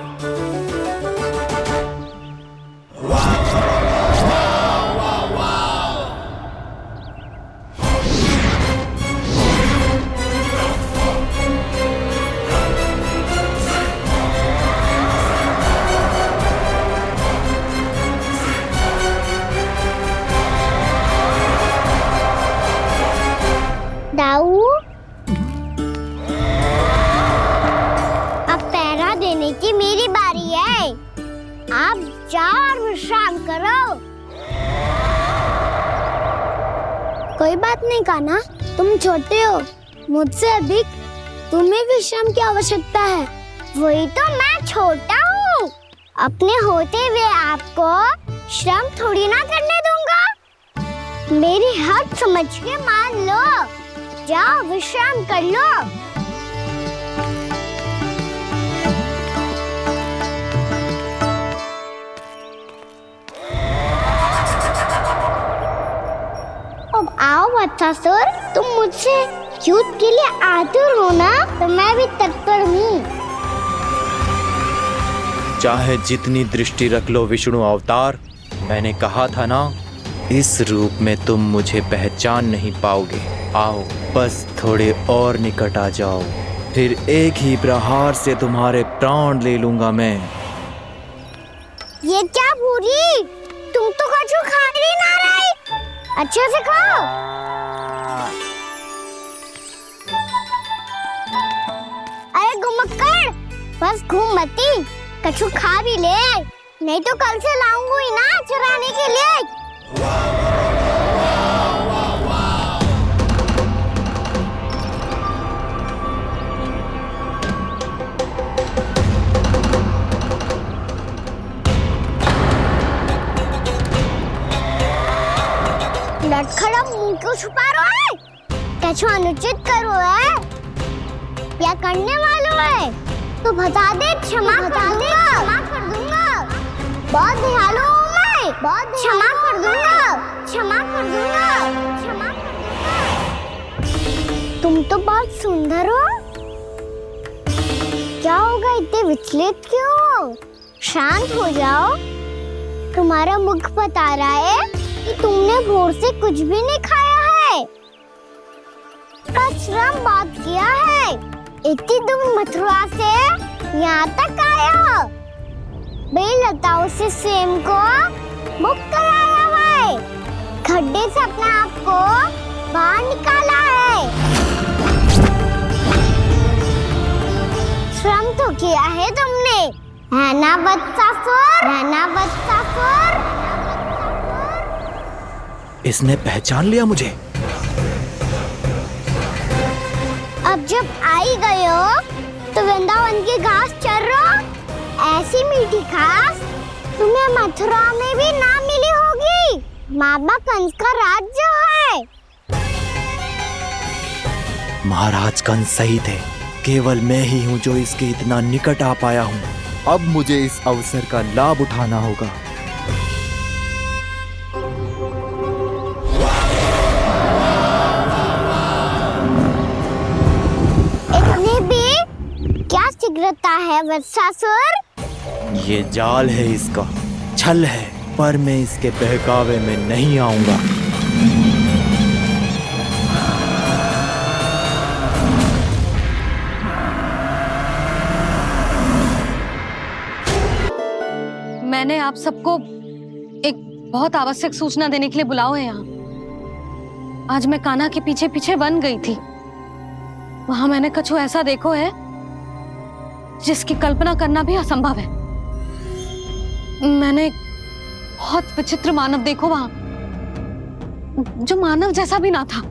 दाऊ, अब पहरा देने की मेरी बारी है। आप जाओ और विश्राम करो। कोई बात नहीं कान्हा, तुम छोटे हो, मुझसे अधिक तुम्हें विश्राम की आवश्यकता है। वही तो मैं छोटा हूँ, अपने होते हुए आपको श्रम थोड़ी ना करने दूंगा। मेरी हद समझ के मान लो, जाओ विश्राम कर लो। अब आओ बच्चासुर, तुम मुझसे युद्ध के लिए आतुर हो ना, तो मैं भी तत्पर हूँ। चाहे जितनी दृष्टि रख लो विष्णु अवतार, मैंने कहा था ना, इस रूप में तुम मुझे पहचान नहीं पाओगे। आओ बस थोड़े और निकट आ जाओ, फिर एक ही प्रहार से तुम्हारे प्राण ले लूंगा मैं। ये क्या भूरी, तुम तो कछु खा ही ना रही, अच्छे से खाओ। अरे घुमक्कड़, बस घूम मती, कछु खा भी ले, नहीं तो कल से लाऊंगी ना चुराने के लिए। लटखड़ा मुंह क्यों छुपा रहा है? कछु अनुचित करो है या करने वालों है तो बता दे, क्षमा कर दूंगा। बहुत दयालु हूँ मैं, बहुत क्षमा कर दूंगा। तुम तो बहुत सुंदर हो। क्या होगा, इतने विचलित क्यों हो? शांत हो जाओ। तुम्हारा मुख बता रहा है कि तुमने भोर से कुछ भी नहीं खाया है, श्रम बात किया है, इतनी दूर मथुरा से यहाँ तक आया हो, बेलताओं से सेम को मुक्त कराया हुआ है, खड्डे से अपने आप को बाहर निकाला है। श्रम तो किया है तुमने, है ना बच्चासुर? इसने पहचान लिया मुझे। अब जब आई गए हो तो वृंदावन की घास चर रहो। ऐसी मीठी घास तुम्हें मथुरा में भी ना मिली होगी। मामा कंस का राज्य है। महाराज कंस सही थे, केवल मैं ही हूँ जो इसके इतना निकट आ पाया हूँ। अब मुझे इस अवसर का लाभ उठाना होगा। इतने भी क्या शीघ्रता है वत्सासुर? ये जाल है इसका, छल है। पर मैं इसके बहकावे में नहीं आऊंगा। मैंने आप सबको एक बहुत आवश्यक सूचना देने के लिए बुलाओ है यहाँ। आज मैं कान्हा के पीछे पीछे वन गई थी। वहां मैंने कछु ऐसा देखो है जिसकी कल्पना करना भी असंभव है। मैंने बहुत विचित्र मानव देखो वहां, जो मानव जैसा भी ना था।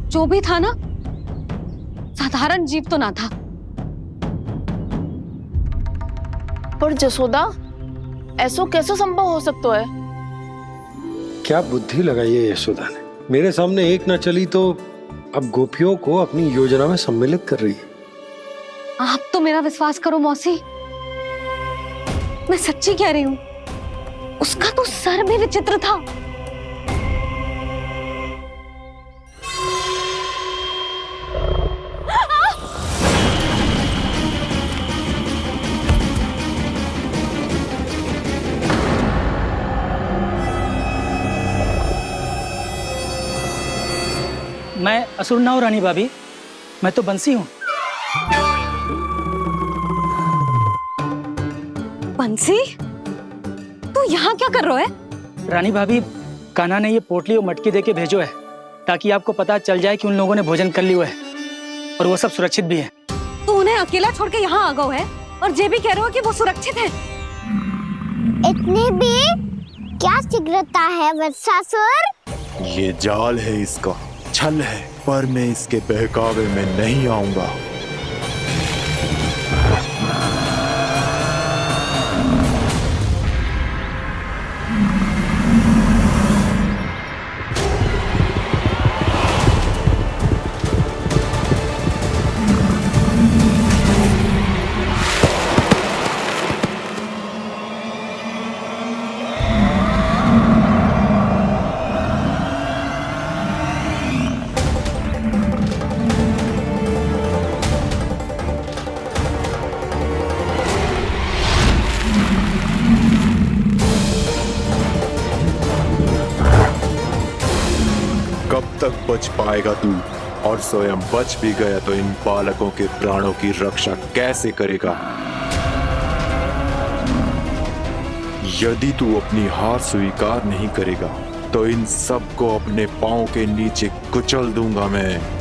जो भी था ना, साधारण जीव तो ना था। पर जसोदा, ऐसो कैसे संभव हो सकता है? क्या बुद्धि लगाई है यशोदा ने। मेरे सामने एक ना चली तो अब गोपियों को अपनी योजना में सम्मिलित कर रही है। आप तो मेरा विश्वास करो मौसी, मैं सच्ची कह रही हूं। उसका तो सर भी विचित्र था। मैं असुर ना हूं रानी भाभी, मैं तो बंसी हूँ। बंसी, तू यहाँ क्या कर रहा है? रानी भाभी, कान्हा ने ये पोटली और मटकी देके भेजो है ताकि आपको पता चल जाए कि उन लोगों ने भोजन कर लिया है और वो सब सुरक्षित भी है। तू उन्हें अकेला छोड़ के यहाँ आ गया है और ये भी कह रहे हो कि वो सुरक्षित है। इतनी भी क्या शीघ्रता है वत्सासुर? ये जाल है, इसका छल है, पर मैं इसके बहकावे में नहीं आऊंगा। कब तक बच पाएगा तू? और स्वयं बच भी गया तो इन बालकों के प्राणों की रक्षा कैसे करेगा? यदि तू अपनी हार स्वीकार नहीं करेगा तो इन सबको अपने पांव के नीचे कुचल दूंगा मैं।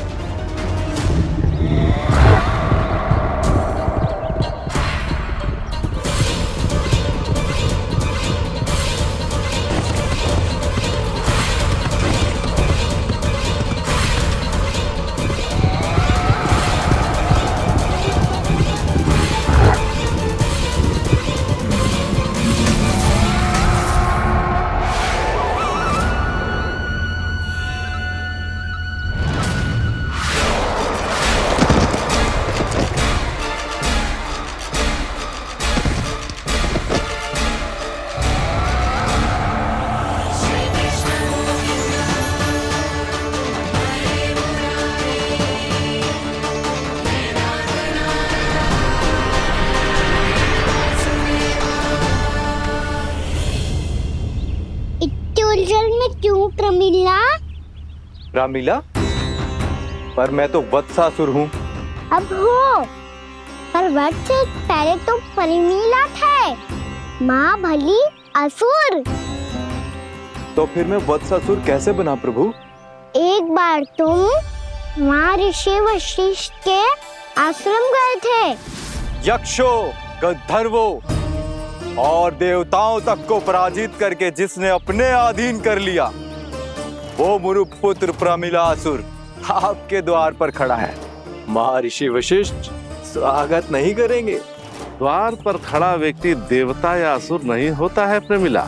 उलझन में क्यों प्रमिला? रामलीला, पर मैं तो वत्सासुर हूँ। अब हो, पर वत्स से पहले तो प्रमिला थे। माँ भली असुर। तो फिर मैं वत्सासुर कैसे बना प्रभु? एक बार तुम वहाँ ऋषि वशिष्ठ के आश्रम गए थे। यक्षो, गंधर्वो और देवताओं तक को पराजित करके जिसने अपने अधीन कर लिया, वो मुरुपुत्र प्रमिलासुर आपके द्वार पर खड़ा है। महर्षि वशिष्ठ स्वागत नहीं करेंगे? द्वार पर खड़ा व्यक्ति देवता या असुर नहीं होता है प्रमिला,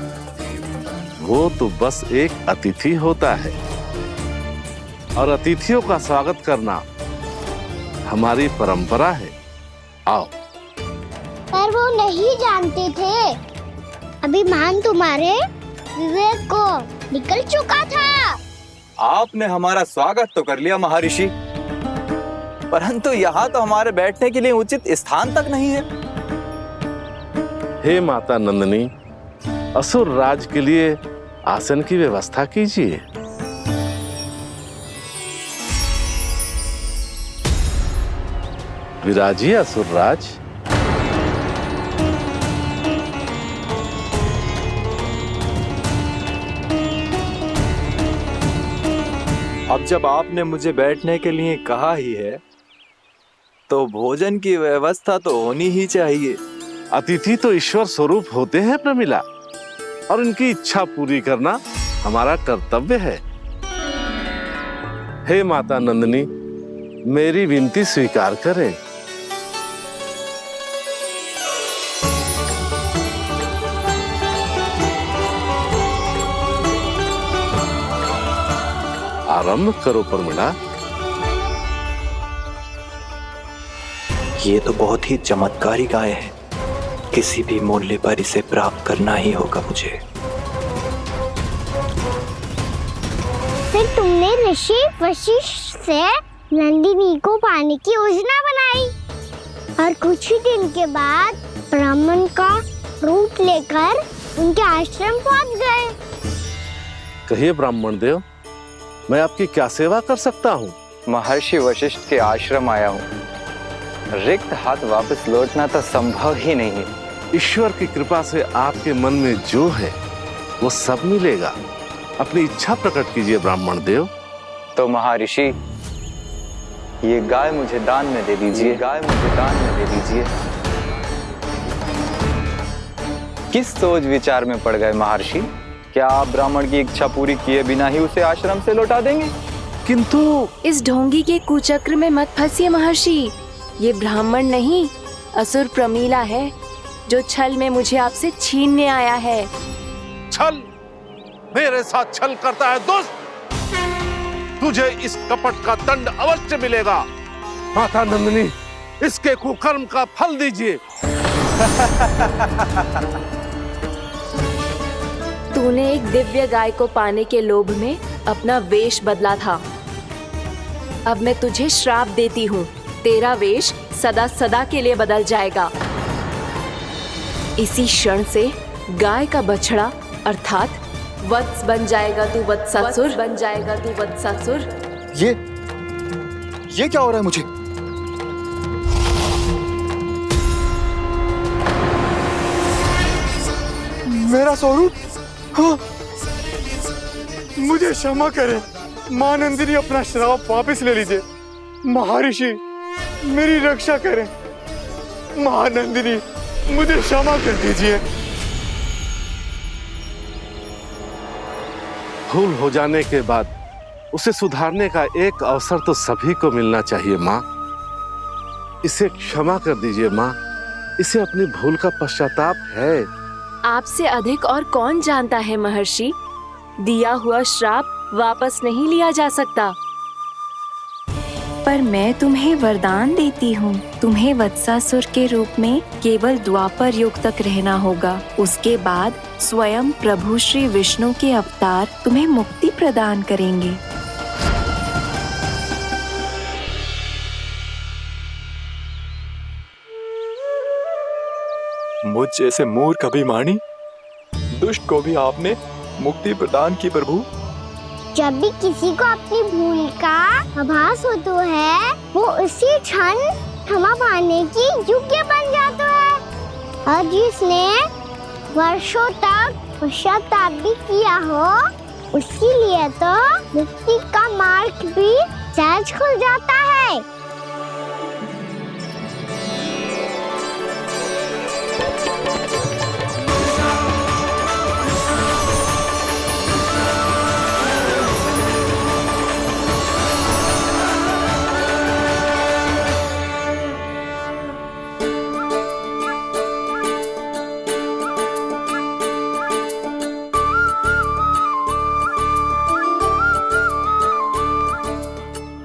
वो तो बस एक अतिथि होता है और अतिथियों का स्वागत करना हमारी परंपरा है। आओ। पर वो नहीं जानते थे। अभिमान तुम्हारे विवेक को निकल चुका था। आपने हमारा स्वागत तो कर लिया महर्षि, परंतु यहाँ तो हमारे बैठने के लिए उचित स्थान तक नहीं है। हे माता नंदिनी, असुर राज के लिए आसन की व्यवस्था कीजिए। विराजिए असुर राज। अब जब आपने मुझे बैठने के लिए कहा ही है तो भोजन की व्यवस्था तो होनी ही चाहिए। अतिथि तो ईश्वर स्वरूप होते हैं प्रमिला, और उनकी इच्छा पूरी करना हमारा कर्तव्य है। हे माता नंदिनी, मेरी विनती स्वीकार करें। आरंभ करो प्रमिला। ये तो बहुत ही चमत्कारी गाय है, किसी भी मूल्य पर इसे प्राप्त करना ही होगा मुझे। फिर तुमने ऋषि वशिष्ठ से नंदिनी को पाने की योजना बनाई और कुछ ही दिन के बाद ब्राह्मण का रूप लेकर उनके आश्रम पहुंच गए। कहिए ब्राह्मण देव, मैं आपकी क्या सेवा कर सकता हूँ? महर्षि वशिष्ठ के आश्रम आया हूँ। रिक्त हाथ वापस लौटना तो संभव ही नहीं है। ईश्वर की कृपा से आपके मन में जो है वो सब मिलेगा। अपनी इच्छा प्रकट कीजिए ब्राह्मण देव। तो महर्षि, ये गाय मुझे दान में दे दीजिए। गाय मुझे दान में दे दीजिए। किस सोच विचार में पड़ गए महर्षि? क्या आप ब्राह्मण की इच्छा पूरी किए बिना ही उसे आश्रम से लौटा देंगे? किंतु इस ढोंगी के कुचक्र में मत फंसिए महर्षि। ये ब्राह्मण नहीं, असुर प्रमीला है जो छल में मुझे आपसे छीनने आया है। छल? मेरे साथ छल करता है दुष्ट? तुझे इस कपट का दंड अवश्य मिलेगा। माता नंदिनी, इसके कुकर्म का फल दीजिए। तूने एक दिव्य गाय को पाने के लोभ में अपना वेश बदला था। अब मैं तुझे श्राप देती हूँ, तेरा वेश सदा सदा के लिए बदल जाएगा। इसी क्षण से गाय का बछड़ा अर्थात वत्स बन जाएगा तू वत्सासुर। बन जाएगा तू वत्सासुर। ये क्या हो रहा है मुझे? मेरा स्वरूप? हाँ। मुझे क्षमा करें मां नंदिनी, अपना श्राप वापस ले लीजिए। महर्षि, मेरी रक्षा करें। मां नंदिनी, मुझे क्षमा कर दीजिए। भूल हो जाने के बाद उसे सुधारने का एक अवसर तो सभी को मिलना चाहिए माँ। इसे क्षमा कर दीजिए माँ, इसे अपनी भूल का पश्चाताप है। आपसे अधिक और कौन जानता है महर्षि, दिया हुआ श्राप वापस नहीं लिया जा सकता। पर मैं तुम्हें वरदान देती हूँ, तुम्हें वत्सासुर के रूप में केवल द्वापर युग तक रहना होगा। उसके बाद स्वयं प्रभु श्री विष्णु के अवतार तुम्हें मुक्ति प्रदान करेंगे। मुझ जैसे मूर्ख अभिमानी दुष्ट को भी आपने मुक्ति प्रदान की प्रभु। जब भी किसी को अपनी भूल का आभास होता है, वो उसी क्षण क्षमा पाने की योग्य बन जाता है। और जिसने वर्षों तक पश्चाताप भी किया हो, उसके लिए तो मुक्ति का मार्ग भी सहज खुल जाता है।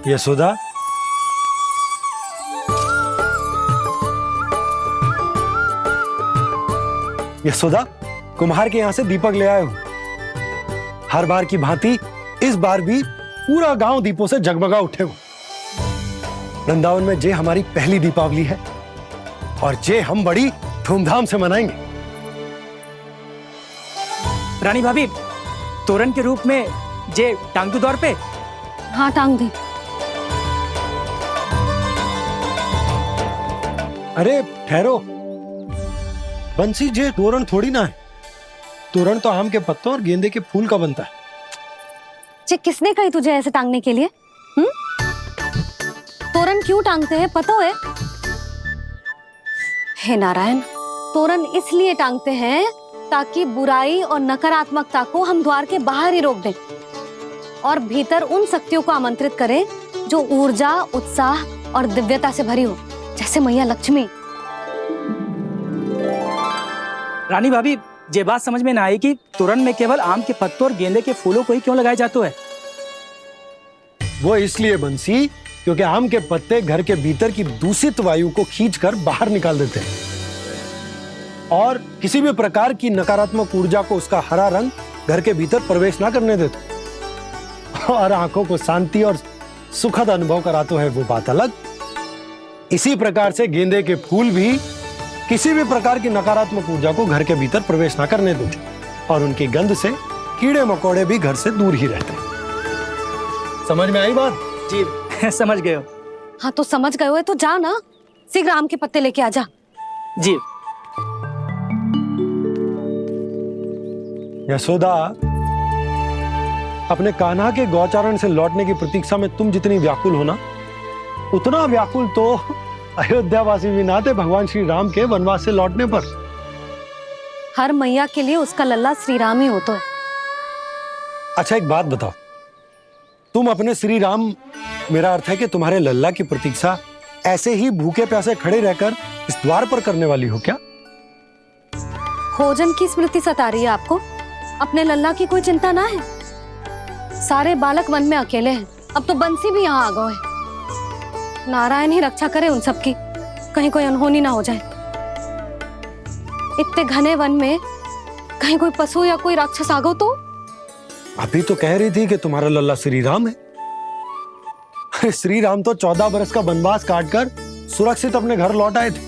यशोदा, यशोदा, कुम्हार के यहाँ से दीपक ले आया हूं। हर बार की भांति इस बार भी पूरा गांव दीपों से जगमगा उठे हो। वृंदावन में जे हमारी पहली दीपावली है और जे हम बड़ी धूमधाम से मनाएंगे। रानी भाभी, तोरण के रूप में जे टांग दो दौर पे। हाँ टांग दे। अरे ठहरो, बंसी जे तोरण थोड़ी ना है। तोरण तो आम के पत्तों और गेंदे के फूल का बनता है। जे किसने कही तुझे ऐसे टांगने के लिए? तोरण क्यों टांगते हैं पता है? हे नारायण, तोरण इसलिए टांगते हैं ताकि बुराई और नकारात्मकता को हम द्वार के बाहर ही रोक दें और भीतर उन शक्तियों को आमंत्रित करें जो ऊर्जा, उत्साह और दिव्यता से भरी हो, जैसे मैया लक्ष्मी। रानी भाभी, ये बात समझ में ना आई कि तोरण में केवल आम के पत्तों और गेंदे के फूलों को ही क्यों लगाया जाता है? वो इसलिए बंसी क्योंकि आम के पत्ते घर के भीतर की दूषित वायु को खींचकर बाहर निकाल देते हैं और किसी भी प्रकार की नकारात्मक ऊर्जा को उसका हरा रंग घर के भीतर प्रवेश ना करने देते और आंखों को शांति और सुखद अनुभव कराता है, वो बात अलग। इसी प्रकार से गेंदे के फूल भी किसी भी प्रकार की नकारात्मक ऊर्जा को घर के भीतर प्रवेश ना करने देते और उनकी गंध से कीड़े मकोड़े भी घर से दूर ही रहते हैं। समझ में आई बात? जी समझ गए हो। हाँ तो समझ गए हो तो जा ना, शीघ्र आम के पत्ते लेके आ जा। जी। यशोदा, अपने कान्हा के गौचारण से लौटने की प्रतीक्षा में तुम जितनी व्याकुल हो ना, उतना व्याकुल तो अयोध्यावासी भी ना थे भगवान श्री राम के वनवास से लौटने पर। हर मैया के लिए उसका लल्ला श्री राम ही होता है। अच्छा एक बात बताओ, तुम अपने श्री राम, मेरा अर्थ है कि तुम्हारे लल्ला की प्रतीक्षा ऐसे ही भूखे प्यासे खड़े रहकर इस द्वार पर करने वाली हो क्या? भोजन की स्मृति सता रही है आपको? अपने लल्ला की कोई चिंता ना है। सारे बालक वन में अकेले हैं, अब तो बंसी भी यहाँ आ गए हैं। नारायण ही रक्षा करे उन सबकी, कहीं कोई अनहोनी ना हो जाए। इतने घने वन में कहीं कोई पशु या कोई राक्षस आ गो तो? अभी तो कह रही थी कि तुम्हारा लल्ला श्री राम है। श्री राम तो 14 बरस का वनवास काटकर सुरक्षित अपने घर लौट आए थे।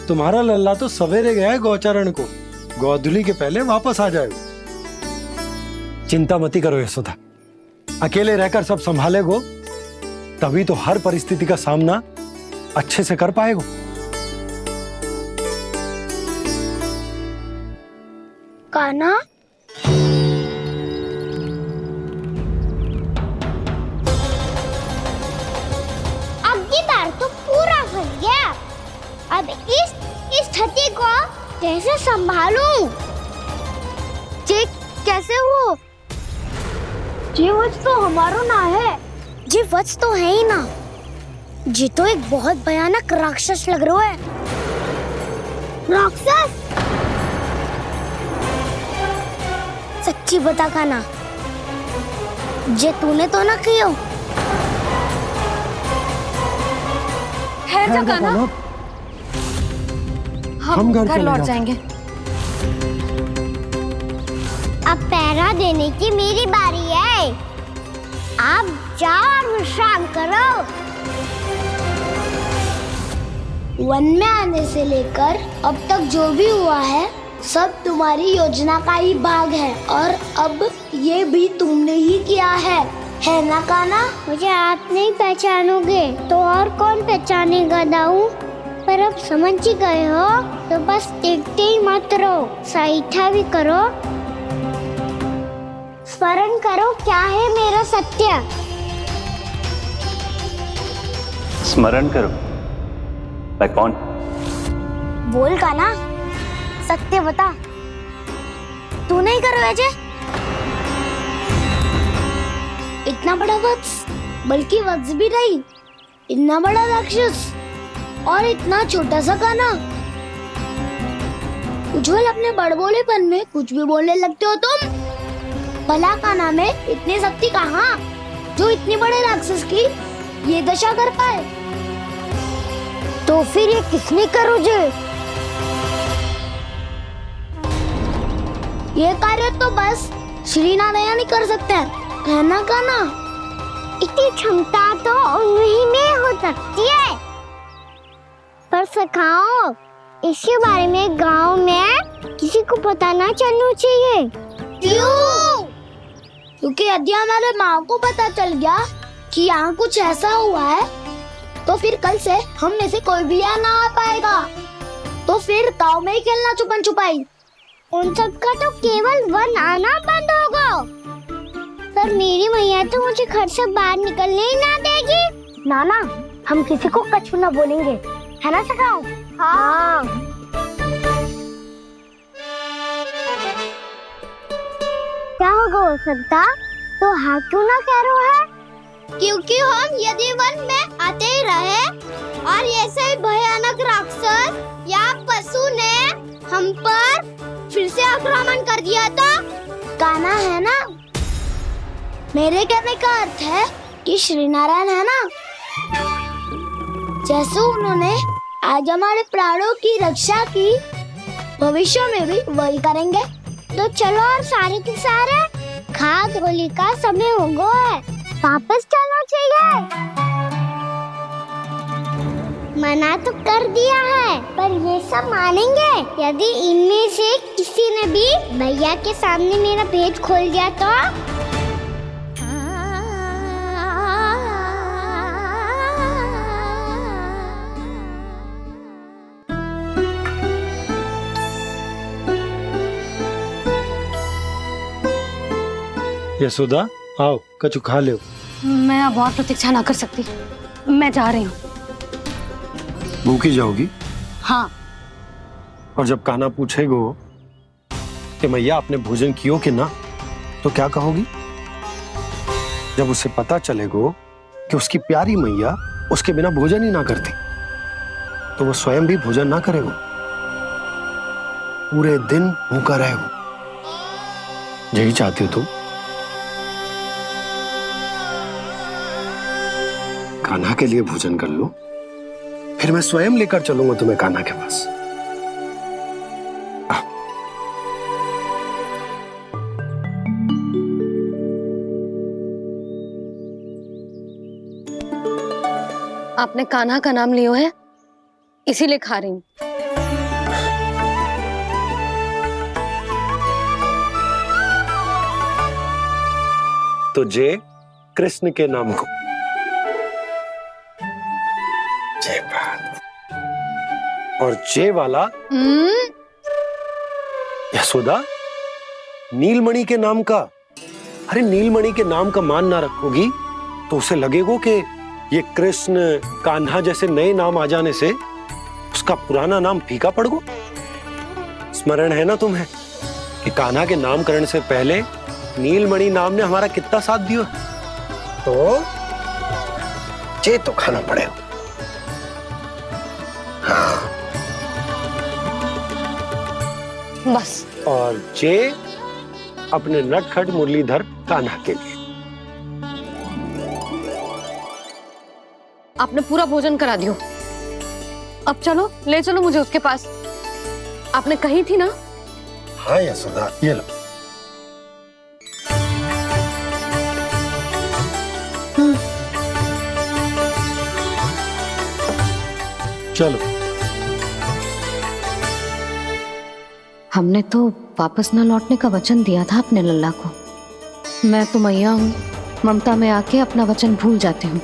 तुम्हारा लल्ला तो सवेरे गया है गौचरण को, गोधूली के पहले वापस आ जाएगा। चिंता मती करो यशोदा, अकेले रहकर सब संभालेगो तभी तो हर परिस्थिति का सामना अच्छे से कर पाएगो। कान्हा, अब की बार तो पूरा फंस गया। अब इस स्थिति को कैसे संभालूं? जी कैसे हो? जी वच तो हमारो ना है। जी वच तो है ही ना। जी तो एक बहुत भयानक राक्षस लग रहा है। राक्षस? सच्ची बता कान्हा, जे तूने तो ना कियो? ठहर जा कान्हा, हम घर लौट जाएंगे। अब पहरा देने की मेरी बारी है। आप जाओ और विश्राम करो। वन में आने से लेकर अब तक जो भी हुआ है सब तुम्हारी योजना का ही भाग है और अब ये भी तुमने ही किया है ना कान्हा? मुझे आप नहीं पहचानोगे तो और कौन पहचानेगा दाऊ? पर अब समझ ही गए हो तो बस देखते ही मत रहो, सईठा भी करो, स्मरण करो क्या है मेरा सत्य। स्मरण करो? मैं कौन? बोल कान्हा, सत्य बता। तू नहीं करो अजय? इतना बड़ा वत्स, बल्कि वत्स भी नहीं, इतना बड़ा राक्षस और इतना छोटा सा कान्हा। उज्जवल अपने बड़बोलेपन में कुछ भी बोलने लगते हो तुम। भला कान्हा में इतनी शक्ति कहाँ जो इतने बड़े राक्षस की ये दशा कर पाए? तो फिर ये किसने करो जे? ये कार्य तो बस श्री नारायण ही कर सकते हैं, है ना कान्हा? इतनी क्षमता तो उन्हीं में हो सकती है, पर सखाओ इसके बारे में गांव में किसी को पता ना चलना चाहिए। क्यों? क्योंकि यदि हमारे माँ को पता चल गया कि यहाँ कुछ ऐसा हुआ है, तो फिर कल से हम में से कोई भी यहाँ ना आ पाएगा। तो फिर गाँव में ही खेलना छुपन छुपाई। उन सबका तो केवल वन आना बंद होगा। पर मेरी मैया तो मुझे घर से बाहर निकलने ही ना देगी। नाना, हम किसी को कछु ना बोलेंगे, है ना सखाओ? हाँ। क्या होगा हो सकता? तो हाँ क्यों ना कह रहा है? क्योंकि हम यदि वन में आते ही रहे और ऐसे ही भयानक राक्षस या पशु ने हम पर फिर से आक्रमण कर दिया तो कान्हा है ना, मेरे कहने का अर्थ है कि श्री नारायण है ना, जैसे उन्होंने आज हमारे प्राणों की रक्षा की, भविष्य में भी वही करेंगे। तो चलो और सारे के सारे खाद होली का समय हो गया है, वापस चलो चाहिए। मना तो कर दिया है, पर ये सब मानेंगे यदि इनमें से किसी ने भी भैया के सामने मेरा पेट खोल दिया तो? यशोदा, आओ कछु खा लो। मैं अब और प्रतीक्षा ना कर सकती, मैं जा रही हूँ। भूखी जाओगी? हाँ। और जब कान्हा पूछेगो कि मैया आपने भोजन कियो कि ना, तो क्या कहोगी? जब उसे पता चलेगो कि उसकी प्यारी मैया उसके बिना भोजन ही ना करती, तो वो स्वयं भी भोजन ना करेगो, पूरे दिन भूखा रहेगो। यही चाहती हो तुम? कान्हा के लिए भोजन कर लो, फिर मैं स्वयं लेकर चलूंगा तुम्हें कान्हा के पास। आपने कान्हा का नाम लियो है, इसीलिए खा रही हूँ। तो जय कृष्ण के नाम को। जय बात। और जय वाला यशोदा, नीलमणि के नाम का। अरे नीलमणि के नाम का मान ना रखोगी तो उसे लगेगा कि ये कृष्ण कान्हा जैसे नए नाम आ जाने से उसका पुराना नाम फीका पड़ गो। स्मरण है ना तुम्हें कि कान्हा के नामकरण से पहले नीलमणि नाम ने हमारा कितना साथ दिया? तो चे तो खाना पड़ेगा। हाँ। बस। और जे अपने नटखट मुरलीधर कान्हा के लिए। आपने पूरा भोजन करा दियो, अब चलो, ले चलो मुझे उसके पास। आपने कही थी ना? हाँ यशोदा, ये लो। चलो। हमने तो वापस न लौटने का वचन दिया था अपने लल्ला को। मैं तो मैया हूँ, ममता में आके अपना वचन भूल जाती हूँ,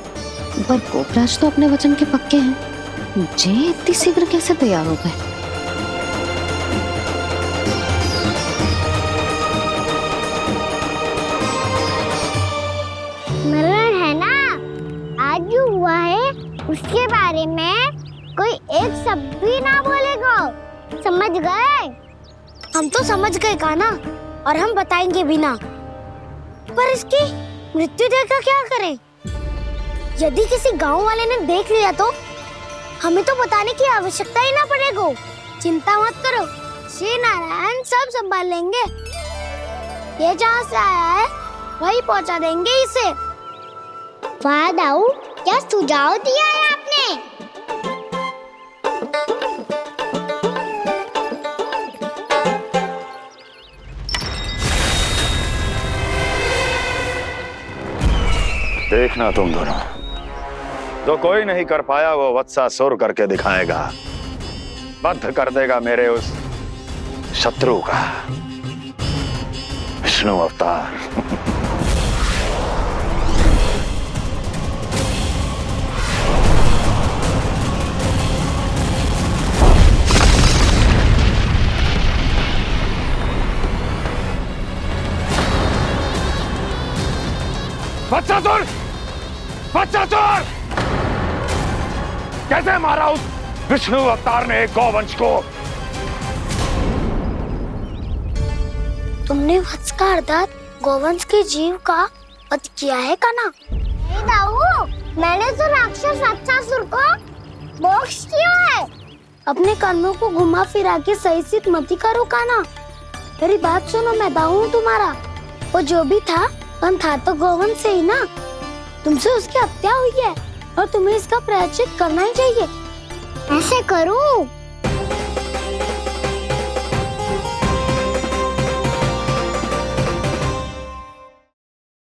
पर गोपराज तो अपने वचन के पक्के हैं। जे इतनी शीघ्र कैसे तैयार हो गए? मरण है ना, आज जो हुआ है उसके बारे में कोई एक शब्द भी ना बोलेगा, समझ गए? हम तो समझ गए कान्हा, और हम बताएंगे भी ना। पर इसकी मृत्यु देखकर क्या करें? यदि किसी गांव वाले ने देख लिया तो हमें तो बताने की आवश्यकता ही ना पड़ेगा। चिंता मत करो, श्री नारायण सब संभाल लेंगे। ये जहाँ से आया है वही पहुँचा देंगे इसे। वाह दाऊ, क्या सुझाव दिया है आपने? देखना तुम दोनों, जो कोई नहीं कर पाया वो वत्सासुर करके दिखाएगा, बद्ध कर देगा मेरे उस शत्रु का विष्णु अवतार। बच्चासुर! बच्चासुर! कैसे मारा उस विष्णु अवतार ने गौवंश को? तुमने वत्स का अर्थात गौवंश के जीव का वध किया है कान्हा? नहीं दाऊ, मैंने तो राक्षस बच्चासुर को मोक्ष किया है। अपने कर्मों को घुमा फिरा के सही सिद्ध मत करो कान्हा। मेरी बात सुनो, मैं दाऊ हूँ तुम्हारा। वो जो भी था था तो गौवंश से ही ना। तुमसे उसकी हत्या हुई है और तुम्हें इसका प्रायश्चित करना ही चाहिए। ऐसे करूं